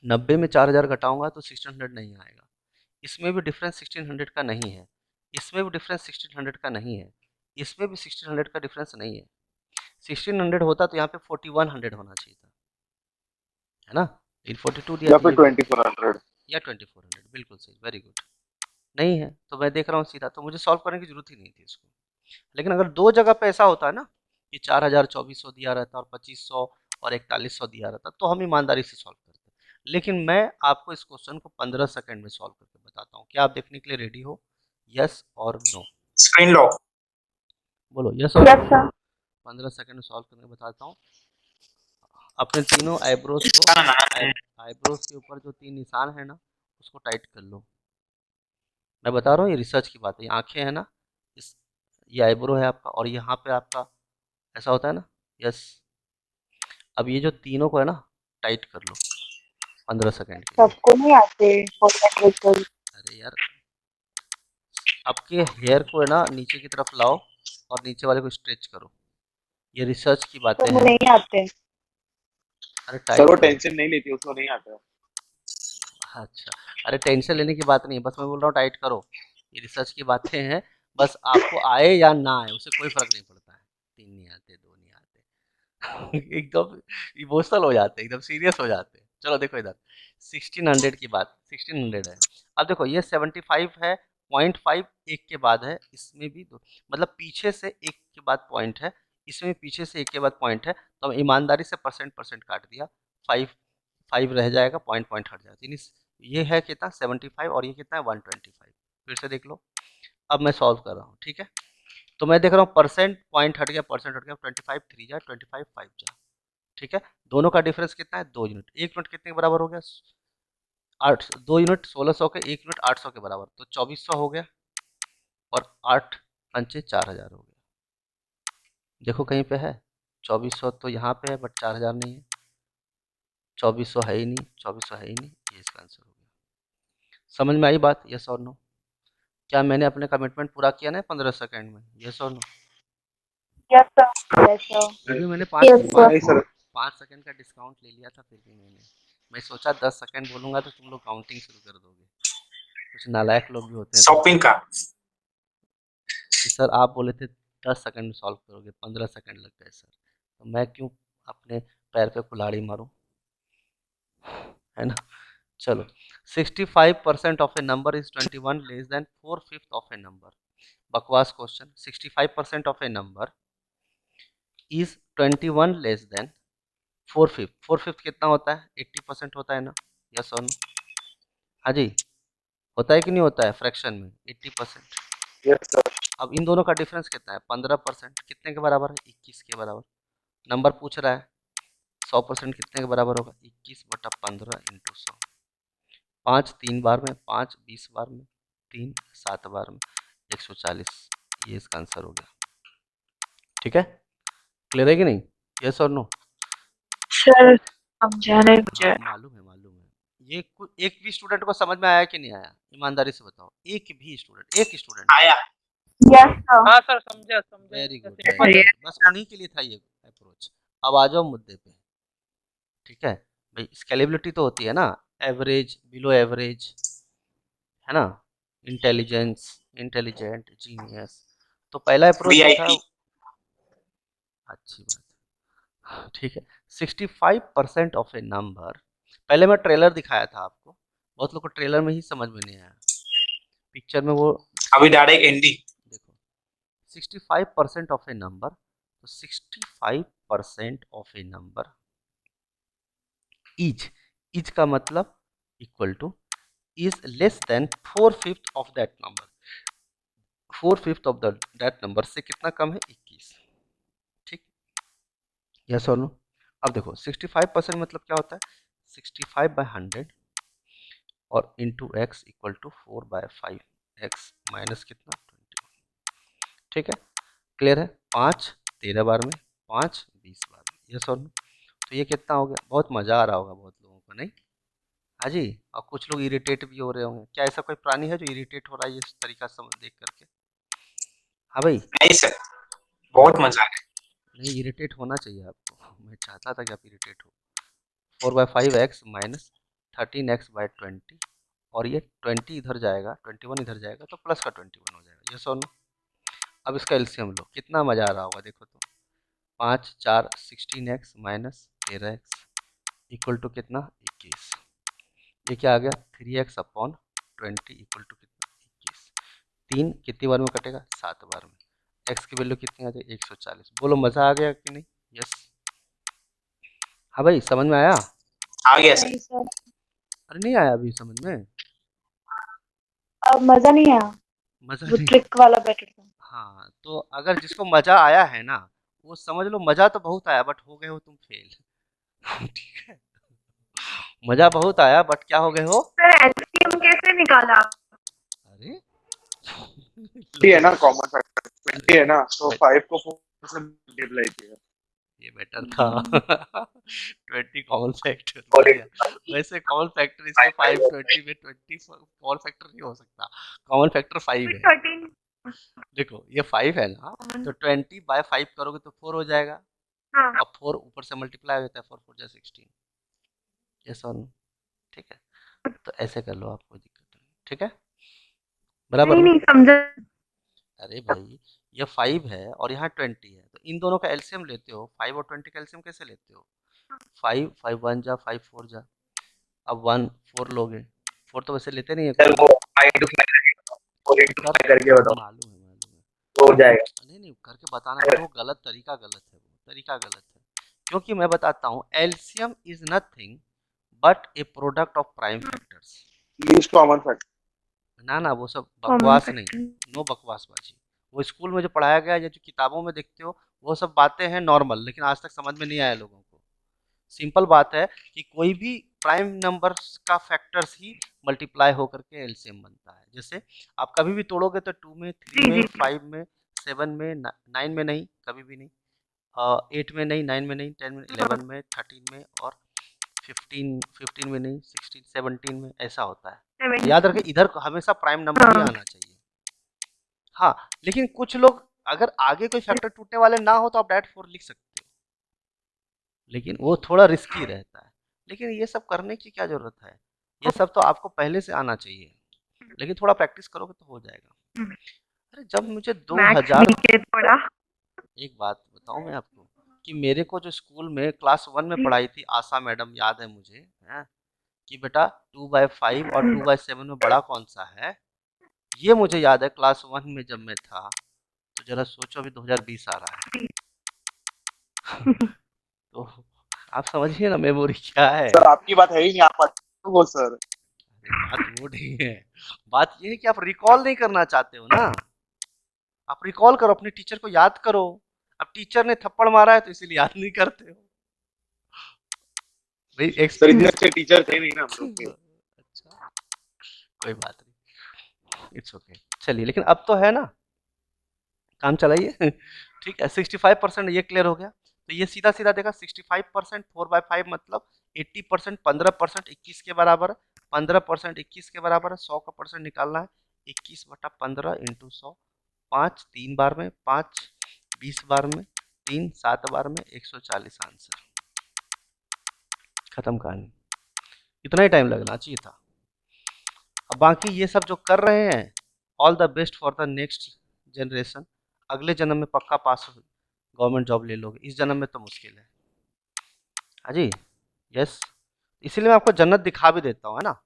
90 में 4000 घटाऊंगा तो 1600 नहीं आएगा। इसमें भी डिफरेंस 1600 का नहीं है, इसमें भी डिफरेंस 1600 का नहीं है, इसमें भी 1600 का डिफरेंस नहीं है। 1600 होता तो यहाँ पे 4100 होना चाहिए था, है ना, 42 दिया या तो फिर 2400। या 2400, बिल्कुल सही, वेरी गुड। नहीं है तो मैं देख रहा हूँ सीधा, तो मुझे सॉल्व करने की जरूरत ही नहीं थी इसको। लेकिन अगर दो जगह पे ऐसा होता है ना कि 4000 2400 दिया रहता और 2500 और 4100 दिया रहता तो हम ईमानदारी से सॉल्व करते। लेकिन मैं आपको इस क्वेश्चन को 15 सेकंड में सॉल्व करके बताता हूँ। क्या आप देखने के लिए रेडी हो, यस और नो? Screen lock. बोलो यस और यस सर। 15 सेकंड में सॉल्व करके बताता हूँ। अपने तीनों आईब्रोज को, आईब्रोज के ऊपर जो 3 निशान है ना उसको टाइट कर लो। मैं बता रहा हूँ ये रिसर्च की बात है, ये आंखें है ना, इस ये आईब्रो है आपका, और यहाँ पे आपका ऐसा होता है ना, यस। अब ये जो तीनों को है ना टाइट कर लो 15 सेकंड के लिए। सबको नहीं आते फोटोमेट्रिकल। अरे यार, आपके हेयर को है ना नीचे की तरफ लाओ और नीचे वाले को स्ट्रेच करो, ये रिसर्च की बातें तो वो हैं। नहीं आते। अरे सर टाइट वो करो। टेंशन नहीं लेती, उसको नहीं आता। अच्छा, अरे टेंशन लेने की बात नहीं है, बस मैं बोल रहा हूँ टाइट करो, ये रिसर्च की बातें हैं। बस आपको आए या ना आए उससे कोई फर्क नहीं पड़ता है, 3 नहीं आते 2 नहीं आते एकदम इमोशनल हो जाते हैं, एकदम सीरियस हो जाते हैं। चलो देखो इधर 1600 की बात, 1600 है। अब देखो ये 75 है, 0.5 एक के बाद है, इसमें भी दो, मतलब पीछे से एक के बाद पॉइंट है, इसमें पीछे से एक के बाद पॉइंट है, तो हम ईमानदारी से परसेंट परसेंट काट दिया, 5 रह जाएगा, पॉइंट पॉइंट हट जाएगा, यानी ये है कितना 75 और ये कितना है 125। फिर से देख लो, अब मैं सॉल्व कर रहा हूँ, ठीक है। तो मैं देख रहा हूँ परसेंट पॉइंट हट गया, परसेंट हट गया, 25 3 जा 25 5 जा, ठीक है। दोनों का डिफरेंस कितना है 2 यूनिट, 1 यूनिट कितने के बराबर हो गया 8, 2 यूनिट 1600 के, 1 यूनिट 800 के बराबर, तो 2400 हो गया और 8 पंचे 4000 हो गया। देखो कहीं पे है 2400, तो यहाँ पे है बट 4000 नहीं है, 2400 है ही नहीं, 2400 है ही नहीं, ये इसका आंसर हो गया। समझ में आई बात, यस और नो? क्या मैंने अपने कमिटमेंट पूरा किया ना 15 सेकंड में, यस और no? Yes sir. Yes sir. फिर भी मैंने Yes, sir. नहीं सर, 5 सेकंड का डिस्काउंट ले लिया था, फिर भी मैं सोचा 10 सेकंड बोलूंगा तो तुम लोग काउंटिंग शुरू कर दोगे, कुछ नालायक लोग भी होते हैं। Shopping का. कि सर आप बोले थे 10 सेकंड में सॉल्व करोगे, 15 सेकंड लग गए सर, तो मैं क्यों अपने पैर पे कुल्हाड़ी मारूं, है ना। चलो 65% of a number is 21 less than 4/5 of a number. बकवास question. 65% of a number is 21 less than 4/5। 4/5 कितना होता है 80% होता है ना, यस और नो? हाँ जी, होता है कि नहीं होता है फ्रैक्शन में 80%। Yes sir. अब इन दोनों का डिफरेंस कितना है 15%, कितने के बराबर है 21 के बराबर। नंबर पूछ रहा है 100% कितने के बराबर होगा 21/15 इंटू 100। 5 3 बार में, 5 20 बार में, 3 7 बार में, 140, ये इसका आंसर हो गया। ठीक है, क्लियर है कि नहीं, यस और नो? सर समझा नहीं मुझे। हाँ मालूम है मालूम है। ये एक भी स्टूडेंट को समझ में आया कि नहीं आया, ईमानदारी से बताओ, एक भी स्टूडेंट, एक स्टूडेंट। आया. Yes sir. हाँ सर, समझा समझा। वेरी गुड, जैसे वेरी गुड, बस उन्हीं के लिए था ये अप्रोच। अब आ जाओ मुद्दे पे, ठीक है भाई। स्केलेबिलिटी तो होती है ना, एवरेज, बिलो एवरेज, है ना, इंटेलिजेंस, इंटेलिजेंट, जीनियस। तो पहला अप्रोच जो था, VIP. अच्छी बात, ठीक है। 65% ऑफ ए नंबर, पहले मैं ट्रेलर दिखाया था आपको, बहुत लोग को ट्रेलर में ही समझ में नहीं आया, पिक्चर में वो अभी डायरेक्ट एनडी. देखो 65% ऑफ ए नंबर, तो 65% of a number is is का मतलब equal two is less than 4/5 of that number, 4/5 of that number से कितना कम है 21। ठीक, यस और नो। अब देखो 65% मतलब क्या होता है 65/100 और into x equal to 4/5 x minus कितना 21। ठीक है, क्लियर है। 5 13 बार में, 5 20 बार में, यस और नो। तो ये कितना हो गया, बहुत मज़ा आ रहा होगा बहुत लोगों को, नहीं? हाँ जी, और कुछ लोग इरिटेट भी हो रहे होंगे। क्या ऐसा कोई प्राणी है जो इरिटेट हो रहा है ये तरीका समझ देख करके? हाँ भाई, नहीं सर, बहुत मजा आ नहीं इरिटेट होना चाहिए आपको, मैं चाहता था कि आप इरिटेट हो। 4/5 एक्स माइनस 13x/20 और ये 20 इधर जाएगा, 21 इधर जाएगा तो प्लस का 21 हो जाएगा, यस और नो। अब इसका एलसीएम लो, कितना मज़ा आ रहा होगा देखो तो। 5 4 16x minus 13x equal to कितना 21। ये क्या आ गया 3x/20 इक्वल टू कितना 21। 3 कितनी बार में कटेगा 7 बार में। x की वैल्यू कितनी आ जाएगी 140। बोलो मज़ा आ गया कि नहीं? यस, हाँ भाई समझ में आया? गया सर। नहीं सर, अरे नहीं आया अभी समझ में? अब मजा नहीं आया, मज़ा वो नहीं? ट्रिक वाला बेटर था। हाँ, तो अगर जिसको मज़ा आया है ना वो समझ लो मज़ा तो बहुत आया बट हो गए हो तुम फेल। ठीक है, मज़ा बहुत आया बट क्या हो गए हो? सर एलसीएम कैसे निकाला? अरे 20 है ना कॉमन फैक्टर, 20 है ना, तो भाई 5 को 4 से मल्टीप्लाई किया। ये बेटर था। 20 कॉमन फैक्टर और बढ़िया। वैसे कॉमन फैक्टर इसमें 5 20 में 20 कॉमन फैक्टर नहीं हो सकता, कॉमन फैक्टर 5 फिर है। 13 देखो ये 5 है ना, तो 20/5 करोगे तो 4 हो जाएगा। हाँ अब 4 ऊपर से मल्टीप्लाई होता है, 4 4 जा 16, यस और नो। ठीक है, तो ऐसे कर लो, आप कोई दिक्कत नहीं। ठीक है, बराबर नहीं ना? नहीं समझा। अरे भाई ये 5 है और यहाँ 20 है, तो इन दोनों का एलसीएम लेते हो। 5 और 20 का एलसीएम कैसे लेते हो? 5 5 1 जा, 5 4 जा। अब 1 4 लोगे, 4 तो वैसे लेते नहीं है सर कोई वो लोग। 5 into 5 लगेगा, 4 तो into कर 5 करके बताओ मालूम है मालूम है। तो हो जाएगा। नहीं नहीं करके बताना बट वो गलत तरीका, गलत है वो तरीका गलत है। क्योंकि मैं बताता हूँ LCM is nothing but A product of prime factors. Least common factor. ना ना वो सब कॉमन बकवास नहीं, नो बकवासबाजी। वो स्कूल में जो पढ़ाया गया या जो किताबों में देखते हो वो सब बातें हैं नॉर्मल, लेकिन आज तक समझ में नहीं आया लोगों को। सिंपल बात है कि कोई भी प्राइम नंबर्स का फैक्टर्स ही मल्टीप्लाई होकर के एलसीएम बनता है। जैसे आप कभी भी तोड़ोगे तो 2 में 3 जी में जी 5 में 7 में 9 में नहीं, कभी भी नहीं। 8 में नहीं, 9 में नहीं, 10 में, 11 में, 13 में और 15 में नहीं, 16 17 में, ऐसा होता है। तो याद रखें इधर हमेशा प्राइम नंबर ही हाँ आना चाहिए। हाँ, लेकिन कुछ लोग अगर आगे कोई फैक्टर टूटने वाले ना हो तो आप डायरेक्ट 4 लिख सकते हो, लेकिन वो थोड़ा रिस्की रहता है। लेकिन ये सब करने की क्या ज़रूरत है? ये सब तो आपको पहले से आना चाहिए, लेकिन थोड़ा प्रैक्टिस करोगे तो हो जाएगा। अरे जब मुझे मैथ्स 2000, वीक है थोड़ा। एक बात बताऊँ मैं आपको कि मेरे को जो स्कूल में क्लास 1 में पढ़ाई थी आशा मैडम, याद है मुझे, हैं? कि बेटा 2/5 और 2/7 में बड़ा कौन सा है? ये मुझे याद है क्लास 1 में जब मैं था। तो ज़रा सोचो अभी 2020 आ रहा है। तो आप समझिए ना मेमोरी क्या है। सर आपकी बात है ही नहीं, आप बात वो सर। अरे बात वो नहीं है, बात ये है कि आप रिकॉल नहीं करना चाहते हो ना। आप रिकॉल करो, अपने टीचर को याद करो। अब टीचर ने थप्पड़ मारा है तो इसीलिए याद नहीं करते हो भाई। सर इतने अच्छे टीचर थे नहीं ना हम लोग के। अच्छा, कोई बात नहीं, इट्स ओके। चलिए लेकिन अब तो है ना, काम चलाइए। ठीक है, 65% ये क्लियर हो गया। तो ये सीधा सीधा देखा 65% 4/5 मतलब 80%, 15% 21 के बराबर है, 15% 21 के बराबर है। 100 का परसेंट निकालना है, 21/15 इंटू 100। 5 3 बार में, 5 20 बार में, 3 7 बार में, 140 आंसर। खत्म कहानी, इतना ही टाइम लगना चाहिए था। अब बाकी ये सब जो कर रहे हैं, all the best for the next generation. अगले जन्म में पक्का पास हो, गवर्नमेंट जॉब ले लोगे। इस जन्म में तो मुश्किल है। हाँ जी, यस, इसीलिए मैं आपको जन्नत दिखा भी देता हूँ, है ना।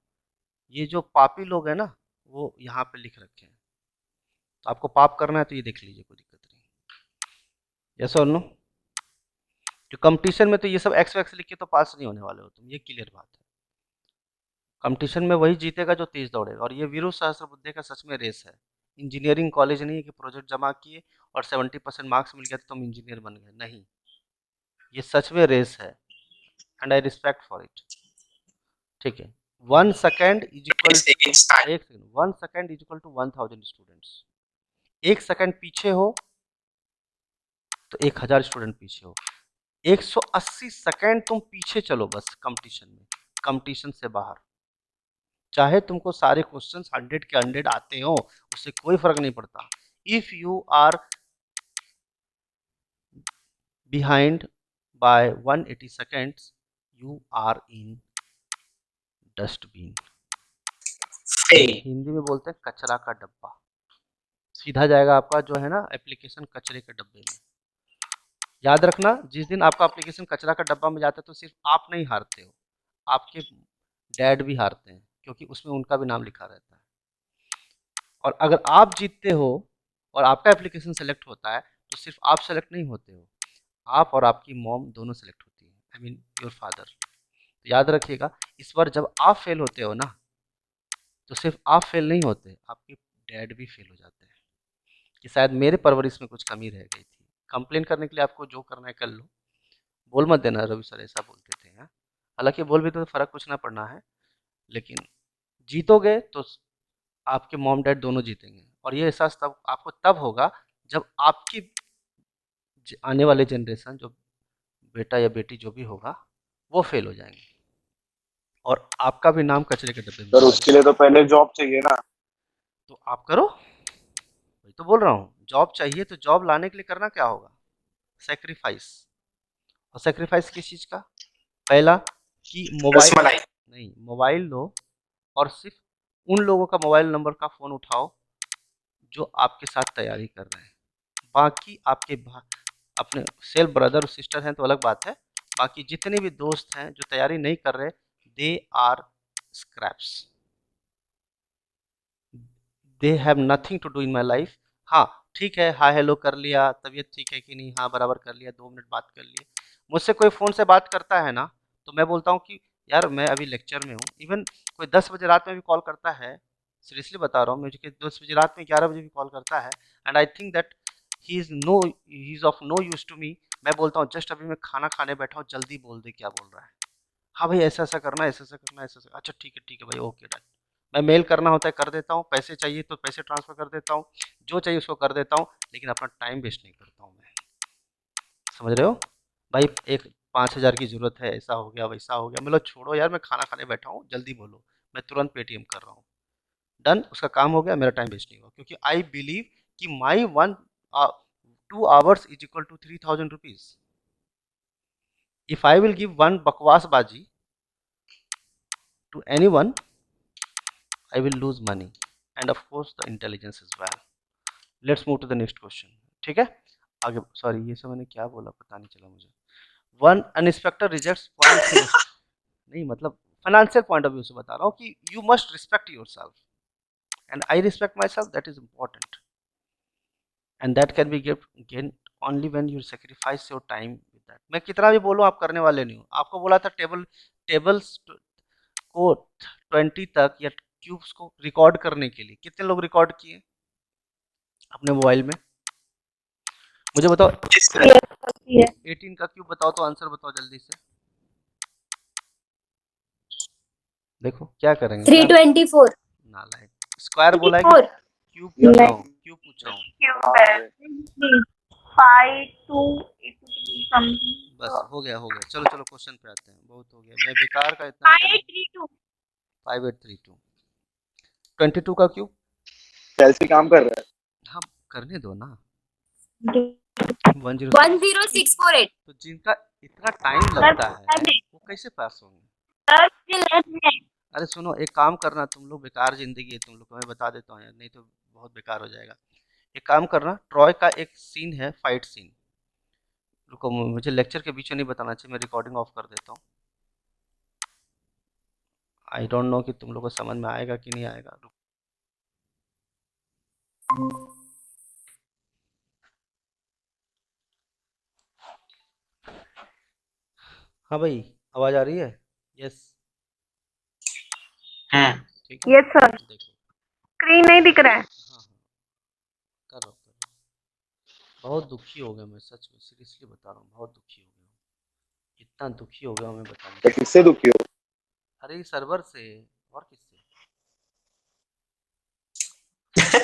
ये जो पापी लोग हैं ना वो यहाँ पे लिख रखे हैं, तो आपको पाप करना है तो ये देख लीजिए, कोई दिक्कत नहीं। यस और नो। जो कंपटीशन में तो ये सब एक्स वैक्स लिख के तो पास नहीं होने वाले हो तुम, ये क्लियर बात है। कंपटीशन में वही जीतेगा जो तेज दौड़ेगा। और ये वीरू सहस्त्रबुद्धे का सच में रेस है। इंजीनियरिंग कॉलेज नहीं है कि प्रोजेक्ट जमा किए और 70% मार्क्स मिल गया तो तुम इंजीनियर बन गए, नहीं। ये सच में रेस है and I respect for it. ठीक है, 1 second is equal Please again start. 1 second 1 second is equal to 1000 students. 1 second पीछे हो तो 1000 स्टूडेंट पीछे हो। 180 सेकेंड तुम पीछे चलो बस कंपटीशन में, कंपटीशन से बाहर, चाहे तुमको सारे क्वेश्चंस 100 के 100 आते हो, उससे कोई फर्क नहीं पड़ता। If you are behind by 180 seconds you are in dustbin. Fail. Hindi में बोलते हैं कचरा का डब्बा। सीधा जाएगा आपका जो है ना एप्लीकेशन कचरे के डब्बे में। याद रखना, जिस दिन आपका एप्लीकेशन कचरा का डब्बा में जाता है तो सिर्फ आप नहीं हारते हो, आपके डैड भी हारते हैं, क्योंकि उसमें उनका भी नाम लिखा रहता है। और अगर आप जीतते हो और आपका एप्लीकेशन सेलेक्ट होता है तो सिर्फ आप सेलेक्ट नहीं होते हो, आप और आपकी मॉम दोनों सेलेक्ट होती है, आई मीन योर फादर। तो याद रखिएगा, इस बार जब आप फेल होते हो ना तो सिर्फ आप फेल नहीं होते, आपके डैड भी फेल हो जाते हैं कि शायद मेरे परवरिश में कुछ कमी रह गई थी। कंप्लेन करने के लिए आपको जो करना है कर लो, बोल मत देना रवि सर ऐसा बोलते थे। हाँ, हालांकि बोल भी तो फ़र्क कुछ ना पड़ना है, लेकिन जीतोगे तो आपके मॉम डैड दोनों जीतेंगे। और ये एहसास तब आपको तब होगा जब आपकी आने वाले जनरेशन, जो बेटा या बेटी जो भी होगा, वो फेल हो जाएंगे और आपका भी नाम कचरे के डब्बे में सर चला उसके लिए तो पहले जॉब चाहिए ना। तो आप करो, वही तो बोल रहा हूँ, जॉब चाहिए तो जॉब लाने के लिए करना क्या होगा, सेक्रीफाइस। और सेक्रीफाइस किस चीज़ का, पहला कि मोबाइल Rasmalai. नहीं, मोबाइल लो और सिर्फ उन लोगों का मोबाइल नंबर का फ़ोन उठाओ जो आपके साथ तैयारी कर रहे हैं। बाकी आपके अपने सेल्फ ब्रदर और सिस्टर हैं तो अलग बात है, बाकी जितने भी दोस्त हैं जो तैयारी नहीं कर रहे, they are scraps, they have nothing to do in my life. हाँ ठीक है, हाय हेलो कर लिया, तबीयत ठीक है कि नहीं, हाँ बराबर कर लिया, 2 मिनट बात कर लिए। मुझसे कोई फ़ोन से बात करता है ना तो मैं बोलता हूँ कि यार मैं अभी लेक्चर में हूँ। इवन कोई 10 बजे रात में भी कॉल करता है, सीरियसली बता रहा हूँ, मुझे 10 बजे रात में 11 बजे भी कॉल करता है and I think that he is of no use to me. मैं बोलता हूँ जस्ट अभी मैं खाना खाने बैठा हूँ, जल्दी बोल दे क्या बोल रहा है। हाँ भाई ऐसा ऐसा करना है, ऐसा ऐसा करना है, ऐसा ऐसा, अच्छा ठीक है भाई, ओके डन। मैं मेल करना होता है कर देता हूँ, पैसे चाहिए तो पैसे ट्रांसफ़र कर देता हूँ, जो चाहिए उसको कर देता हूँ, लेकिन अपना टाइम वेस्ट नहीं करता हूँ मैं। समझ रहे हो भाई, एक 5,000 की ज़रूरत है, ऐसा हो गया वैसा हो गया, मतलब छोड़ो यार, मैं खाना खाने बैठा हूँ, जल्दी बोलो, मैं तुरंत पेटीएम कर रहा हूँ, डन, उसका काम हो गया, मेरा टाइम वेस्ट नहीं हुआ। क्योंकि आई बिलीव कि my 2 hours is equal to 3,000 rupees. If I will give one बकवासबाजी to any one, I will lose money and of course the intelligence as well. Let's move to the next question. ठीक है, आगे, sorry ये सब मैंने क्या बोला पता नहीं चला मुझे। One an inspector rejects point नहीं, मतलब फाइनेंशियल पॉइंट ऑफ व्यू से बता रहा हूँ कि you must respect your self and I respect my self, that is important and that can be gain only when you sacrifice your time with that. मैं कितना भी बोलूँ आप करने वाले नहीं हो। आपको बोला था टेबल्स को 20 तक या क्यूब्स को रिकॉर्ड करने के लिए, कितने लोग रिकॉर्ड किए अपने मोबाइल में, मुझे बताओ। Yes, sir. 18 का क्यूब बताओ तो आंसर बताओ जल्दी से। देखो क्या करेंगे, 324 नालायक, स्क्वायर बोला है कि क्यूब पूछा हूँ, क्यूब पूछा हूँ, बस हो गया। चलो क्वेश्चन पे आते हैं, बहुत हो गया, मैं बेकार का इतना 5832 22 का क्यूब, कैसे काम कर रहा है। हाँ करने दो ना। 10648 तो जिनका इतना टाइम लगता है वो कैसे पास होंगे। अरे सुनो, एक काम करना, तुम लोग बेकार जिंदगी है तुम लोग को, मैं बता देता हूँ यार, नहीं तो बहुत बेकार हो जाएगा। एक काम करना, ट्रॉय का एक सीन है, फाइट सीन, रुको मुझे लेक्चर के बीच में नहीं बताना चाहिए, मैं रिकॉर्डिंग ऑफ कर देता हूँ। आई डोंट नो कि तुम लोग को समझ में आएगा कि नहीं आएगा। हाँ भाई, आवाज़ आ रही है? यस। ठीक है, यस सर, देखो। स्क्रीन नहीं दिख रहा है। हाँ करो करो। बहुत दुखी हो गया मैं, सच में सीरियसली बता रहा हूँ, बहुत दुखी हो गया हूँ। इतना दुखी हो गया हूँ मैं बता नहीं तो सकता। किससे दुखी हो? अरे सर्वर से और किससे?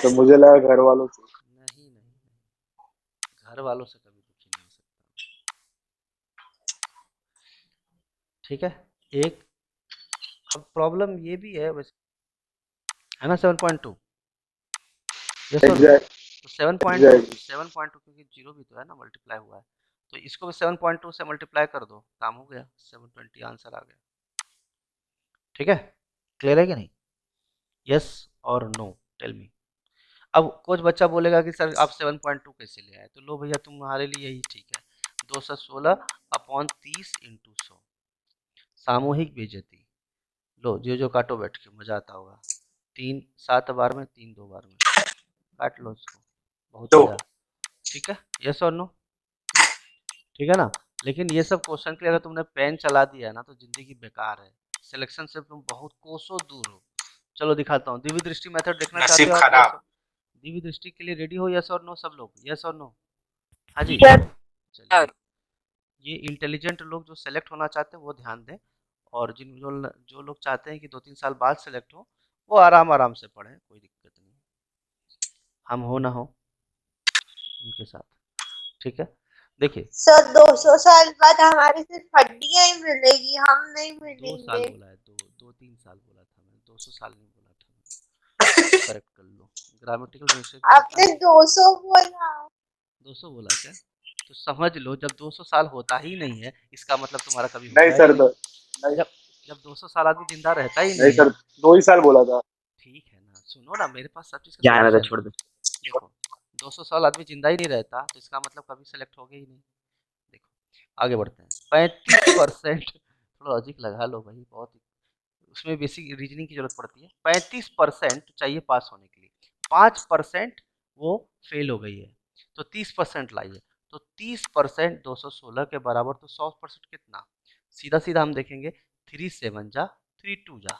तो मुझे लगा घर वालों से। नहीं नहीं नहीं, घर वालों से कभी दुखी नहीं हो सकता। ठीक है, एक अब प्रॉब्लम ये भी है वैसे, है ना 7.2, यस और नो? एग्जैक्ट तो 7.2 एग्जैक्ट 7.2 क्योंकि जीरो भी तो है ना, मल्टीप्लाई हुआ है, तो इसको भी 7.2 से मल्टीप्लाई कर दो, काम हो गया, 720 आंसर आ गया। ठीक है, क्लियर है कि नहीं? यस और नो, टेल मी। अब कुछ बच्चा बोलेगा कि सर आप 7.2 कैसे ले आए, तो लो भैया तुम्हारे लिए यही ठीक है, 216/30 × 100, सामूहिक बेइज्जती। लो जो जो काटो बैठ के, मजा आता होगा। 3 7 बार में, 3 2 बार में, काट लो इसको, बहुत दो। मजा। ठीक है, यस और नो, ठीक है ना? लेकिन ये सब क्वेश्चन के लिए अगर तुमने पेन चला दिया है ना, तो जिंदगी बेकार है, सिलेक्शन से तुम बहुत कोसों दूर हो। चलो दिखाता हूँ, दिव्य दृष्टि मेथड देखना चाहते नसीब हो आप? खराब। यस, दिव्य दृष्टि के लिए रेडी हो? यस और नो सब लोग, यस और नो? हाँ जी, यस चलिए। ये इंटेलिजेंट लोग जो सेलेक्ट होना चाहते हैं वो ध्यान दें, और जो लोग चाहते हैं कि 2-3 साल बाद सेलेक्ट हो, वो आराम आराम से पढ़ें, कोई दिक्कत नहीं, हम हो ना हो उनके साथ। ठीक है, देखिए सर 200 साल बाद हमारी सिर्फ हड्डियां ही मिलेगी, हम नहीं 2 साल मिलेंगे। बोला है, 2-3 साल बोला था मैंने, 200 साल नहीं बोला था मैंने, करेक्ट कर लो, ग्रामेटिकल मिस्टेक होता आपने है। 200 बोला। 200 बोला क्या? तो समझ लो, जब 200 साल होता ही नहीं है, इसका मतलब तुम्हारा कभी नहीं होगा ही सर, नहीं। नहीं जब जब 200 साल आदमी जिंदा रहता ही नहीं नहीं है। सर, 2 ही साल बोला था। ठीक है ना, सुनो ना, मेरे पास सब चीज़ का जाने दो, सॉल्यूशन छोड़ है। दो। देखो, 200 साल आदमी जिंदा ही नहीं रहता, तो इसका मतलब कभी सेलेक्ट होगा ही नहीं। देखो, आगे बढ़ते हैं। 35%, थोड़ा लॉजिक लगा लो भाई, बहुत उसमें बेसिक रीजनिंग की जरूरत पड़ती है। 35% चाहिए पास होने के लिए, 5% वो फेल हो गई है, तो 30% लाइए। तो 30% 216 के बराबर, तो 100% कितना? सीधा सीधा हम देखेंगे, 3 7 जा 3 2 जा,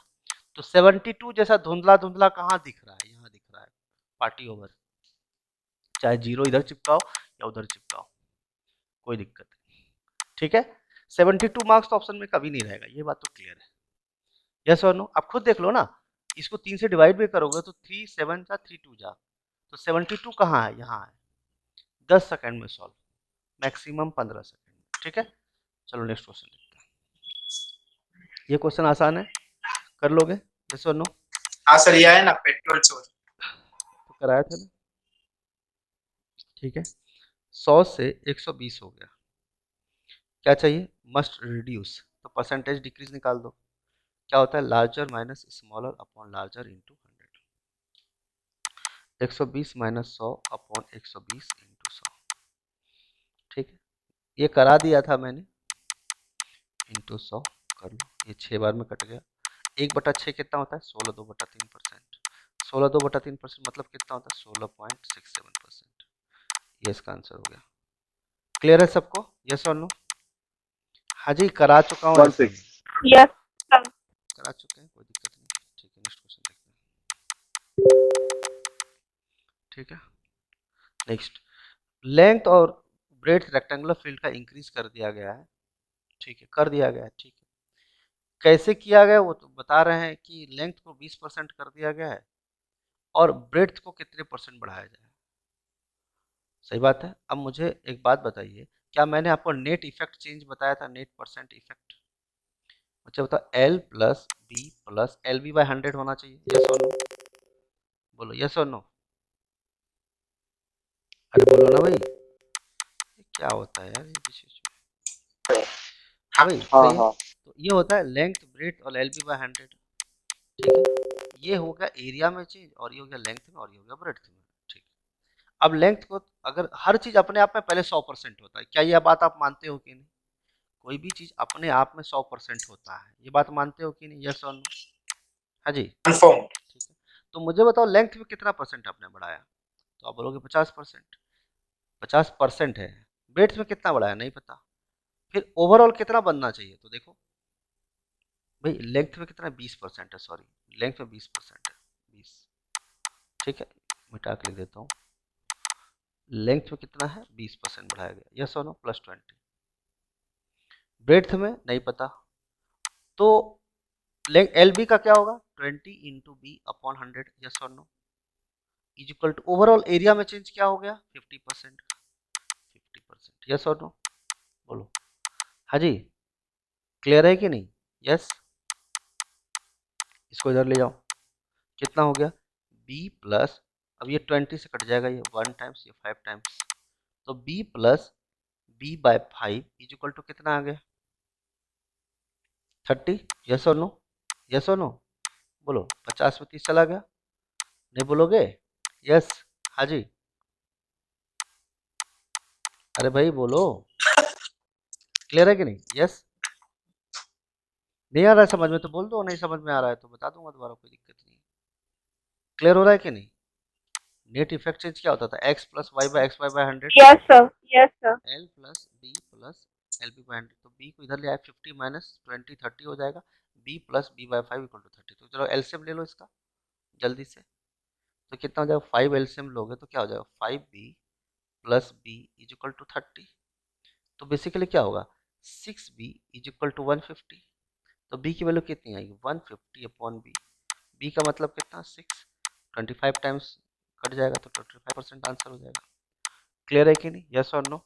तो 72 जैसा धुंधला धुंधला कहाँ दिख रहा है? यहाँ दिख रहा है, पार्टी ओवर। चाहे जीरो इधर चिपकाओ या उधर चिपकाओ, कोई दिक्कत नहीं। ठीक है, 72 मार्क्स तो ऑप्शन में कभी नहीं रहेगा, ये बात तो क्लियर है। यस और नो? आप खुद देख लो ना, इसको 3 से डिवाइड भी करोगे तो 3 7 जा 3 2 जा, तो 72 कहाँ है? यहाँ है। 10 सेकंड में सॉल्व, मैक्सिमम 15 सेकंड। ठीक है, चलो नेक्स्ट क्वेश्चन देखते हैं। ये क्वेश्चन आसान है, कर लोगे? यस और नो? हाँ सर, यह है ना पेट्रोल चोर। तो कराया था ना। ठीक है, 100 से 120 हो गया, क्या चाहिए? मस्ट रिड्यूस, तो परसेंटेज डिक्रीज निकाल दो। क्या होता है? Larger minus smaller upon larger into 100, 120 minus 100 upon 120 into 100। ठीक है, ये करा दिया था मैंने, इंटू 100 कर लो, ये 6 बार में कट गया। 1/6 कितना होता है? 16/2/3%। 16/2/3% मतलब कितना होता है? 16.67%। ये इसका आंसर हो गया। क्लियर है सबको? यस और नो? हाँ जी, करा चुका हूँ ऐसा 16 मैं, यस सर, करा चुके हैं, कोई दिक्कत नहीं। ठीक है, नेक्स्ट क्वेश्चन देखते हैं। ठीक है, नेक्स्ट, लेंथ और ब्रेड्थ रेक्टेंगुलर फील्ड का इंक्रीज कर दिया गया है। ठीक है, कर दिया गया है। ठीक है, कैसे किया गया वो तो बता रहे हैं कि लेंथ को 20% कर दिया गया है, और ब्रेड्थ को कितने परसेंट बढ़ाया जाए। सही बात है। अब मुझे एक बात बताइए, क्या मैंने आपको नेट इफेक्ट चेंज बताया था? नेट परसेंट इफेक्ट, अच्छा बताओ, L plus B plus L B by 100 होना चाहिए, यस और नो? बोलो यस और नो। अरे बोलो ना भाई, ये क्या होता है यार ये विशेष में। हाँ भाई, हाँ सही है। हाँ तो ये होता है लेंथ ब्रेड्थ और एल बी बाई 100। ठीक है, ये हो गया एरिया में चेंज, और ये हो गया लेंथ में, और ये हो गया ब्रेड्थ में। ठीक, अब लेंथ को, अगर हर चीज अपने आप में पहले 100% होता है, क्या ये बात आप मानते हो कि नहीं? कोई भी चीज अपने आप में 100% होता है, ये बात मानते हो कि नहीं? यस और नो? हाँ जी, कन्फर्म। ठीक है। तो मुझे बताओ, लेंथ में कितना परसेंट आपने बढ़ाया? तो आप बोलोगे 50%। 50% है। ब्रेड्थ में कितना बढ़ाया? नहीं पता। फिर ओवरऑल कितना बनना चाहिए? तो देखो भाई, लेंथ में कितना? 20% है, सॉरी, लेंथ में 20% है, 20, ठीक है, मिटा के लिख देता हूँ। लेंथ में कितना है, 20% बढ़ाया गया, यस और नो, +20। ब्रेड्थ में नहीं पता, तो एल बी का क्या होगा, 20 इंटू बी अपॉन 100, यस और no, is equal to overall area में चेंज क्या हो गया, 50%, 50%, यस और नो, बोलो हाँ जी, क्लियर है कि नहीं, यस। इसको इधर ले जाओ, कितना हो गया, b प्लस, अब ये 20 से कट जाएगा, ये 1 टाइम्स, ये 5 टाइम्स, तो b plus b/5 is equal to कितना आ गया, 30, यस और नो, यस और नो, बोलो 50 में 30 चला गया, नहीं बोलोगे, यस, हाँ जी, अरे भाई बोलो, क्लियर है कि नहीं, यस। नहीं आ रहा है समझ में तो बोल दो, नहीं समझ में आ रहा है तो बता दूंगा दोबारा, कोई दिक्कत नहीं। क्लियर हो रहा है कि नहीं, नेट इफेक्ट चेंज क्या होता था, x plus y by x y by 100, yes sir, yes sir. L plus B by 100, तो b को इधर ले आए, 50 माइनस 20 30 हो जाएगा, b plus b/5 equal to 30, तो चलो एलसीएम ले लो इसका जल्दी से, तो कितना हो जाएगा, 5 एलसीएम लोगे तो क्या हो जाएगा, 5b plus b is equal to 30, तो बेसिकली क्या होगा, 6b इज इक्वल टू 150, तो b की वैल्यू कितनी आएगी, 150 अपॉन b, b का मतलब कितना, 6, 25 टाइम्स कट जाएगा तो 25% आंसर हो जाएगा। क्लियर है कि नहीं, यस और नो,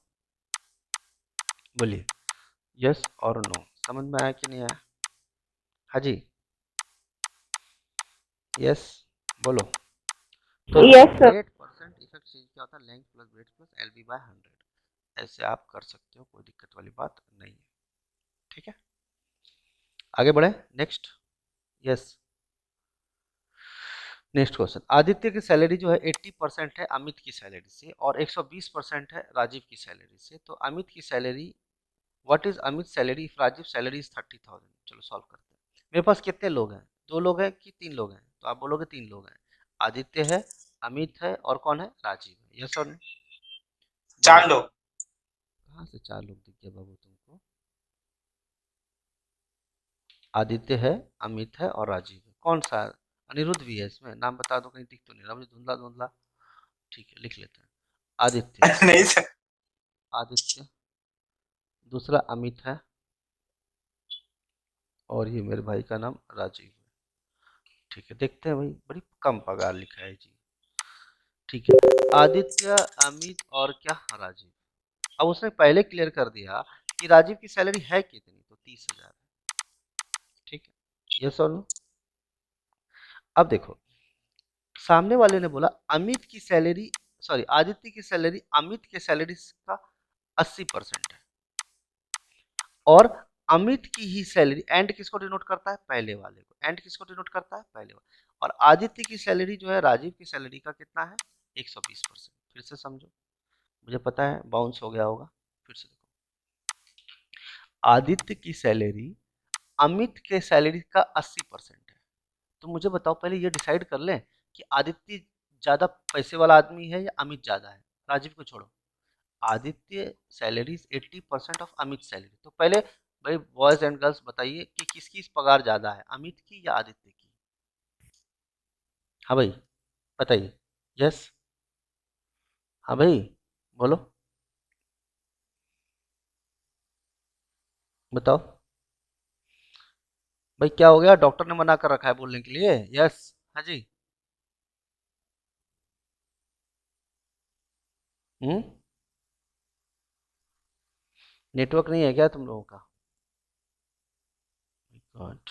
बोलिए यस और नो, समझ में आया कि नहीं आया, हाँ जी, यस, बोलो। तो यस सर। 8% इफेक्ट चेंज क्या होता है, length plus breadth plus LB by 100, ऐसे आप कर सकते हो, कोई दिक्कत वाली बात नहीं है, ठीक है, आगे बढ़े, next, yes, next question, Aditya की सैलरी जो है 80% है अमित की सैलरी से और 120% है राजीव की सैलरी से, तो अमित की salary, what is Amit salary if Rajiv salary is 30,000, चलो सॉल्व करते हैं। मेरे पास कितने लोग हैं, 2 लोग हैं कि 3 लोग हैं, तो आप बोलोगे 3 लोग हैं, आदित्य है, अमित है और कौन है, राजीव है, यस और नो, 4 लोग। कहाँ से 4 लोग दिख गया बाबू तुमको, आदित्य है, अमित है और राजीव है, कौन सा, अनिरुद्ध भी है इसमें, नाम बता दो, कहीं दिख तो नहीं रहा मुझे, धुंधला धुंधला, ठीक है लिख लेते हैं, आदित्य, नहीं सर। आदित्य, दूसरा अमित है, और ये मेरे भाई का नाम राजीव है, ठीक है, देखते हैं भाई, बड़ी कम पगार लिखा है जी, ठीक है, आदित्य, अमित और क्या, राजीव, अब उसने पहले क्लियर कर दिया कि राजीव की सैलरी है कितनी, तो 30,000 है, ठीक है, यस और नो, अब देखो, सामने वाले ने बोला अमित की सैलरी, सॉरी आदित्य की सैलरी अमित के सैलरी का 80% है, और अमित की ही सैलरी, एंड किसको डिनोट करता है, पहले वाले को, एंड किसको डिनोट करता है, पहले वाले, और आदित्य की सैलरी जो है राजीव की सैलरी का कितना है, 120%, फिर से समझो, मुझे पता है बाउंस हो गया होगा, फिर से देखो, आदित्य की सैलरी अमित के सैलरी का 80% है, तो मुझे बताओ पहले ये डिसाइड कर लें कि आदित्य ज्यादा पैसे वाला आदमी है या अमित ज्यादा है, राजीव को छोड़ो, Aditya salary 80% of Amit salary, तो पहले भाई बॉयज एंड गर्ल्स बताइए कि किसकी पगार ज्यादा है, अमित की या आदित्य की, हाँ भाई बताइए, यस, हाँ भाई बोलो, बताओ भाई, क्या हो गया, डॉक्टर ने मना कर रखा है बोलने के लिए, यस, हाँ जी, नेटवर्क नहीं है क्या तुम लोगों का, गॉड,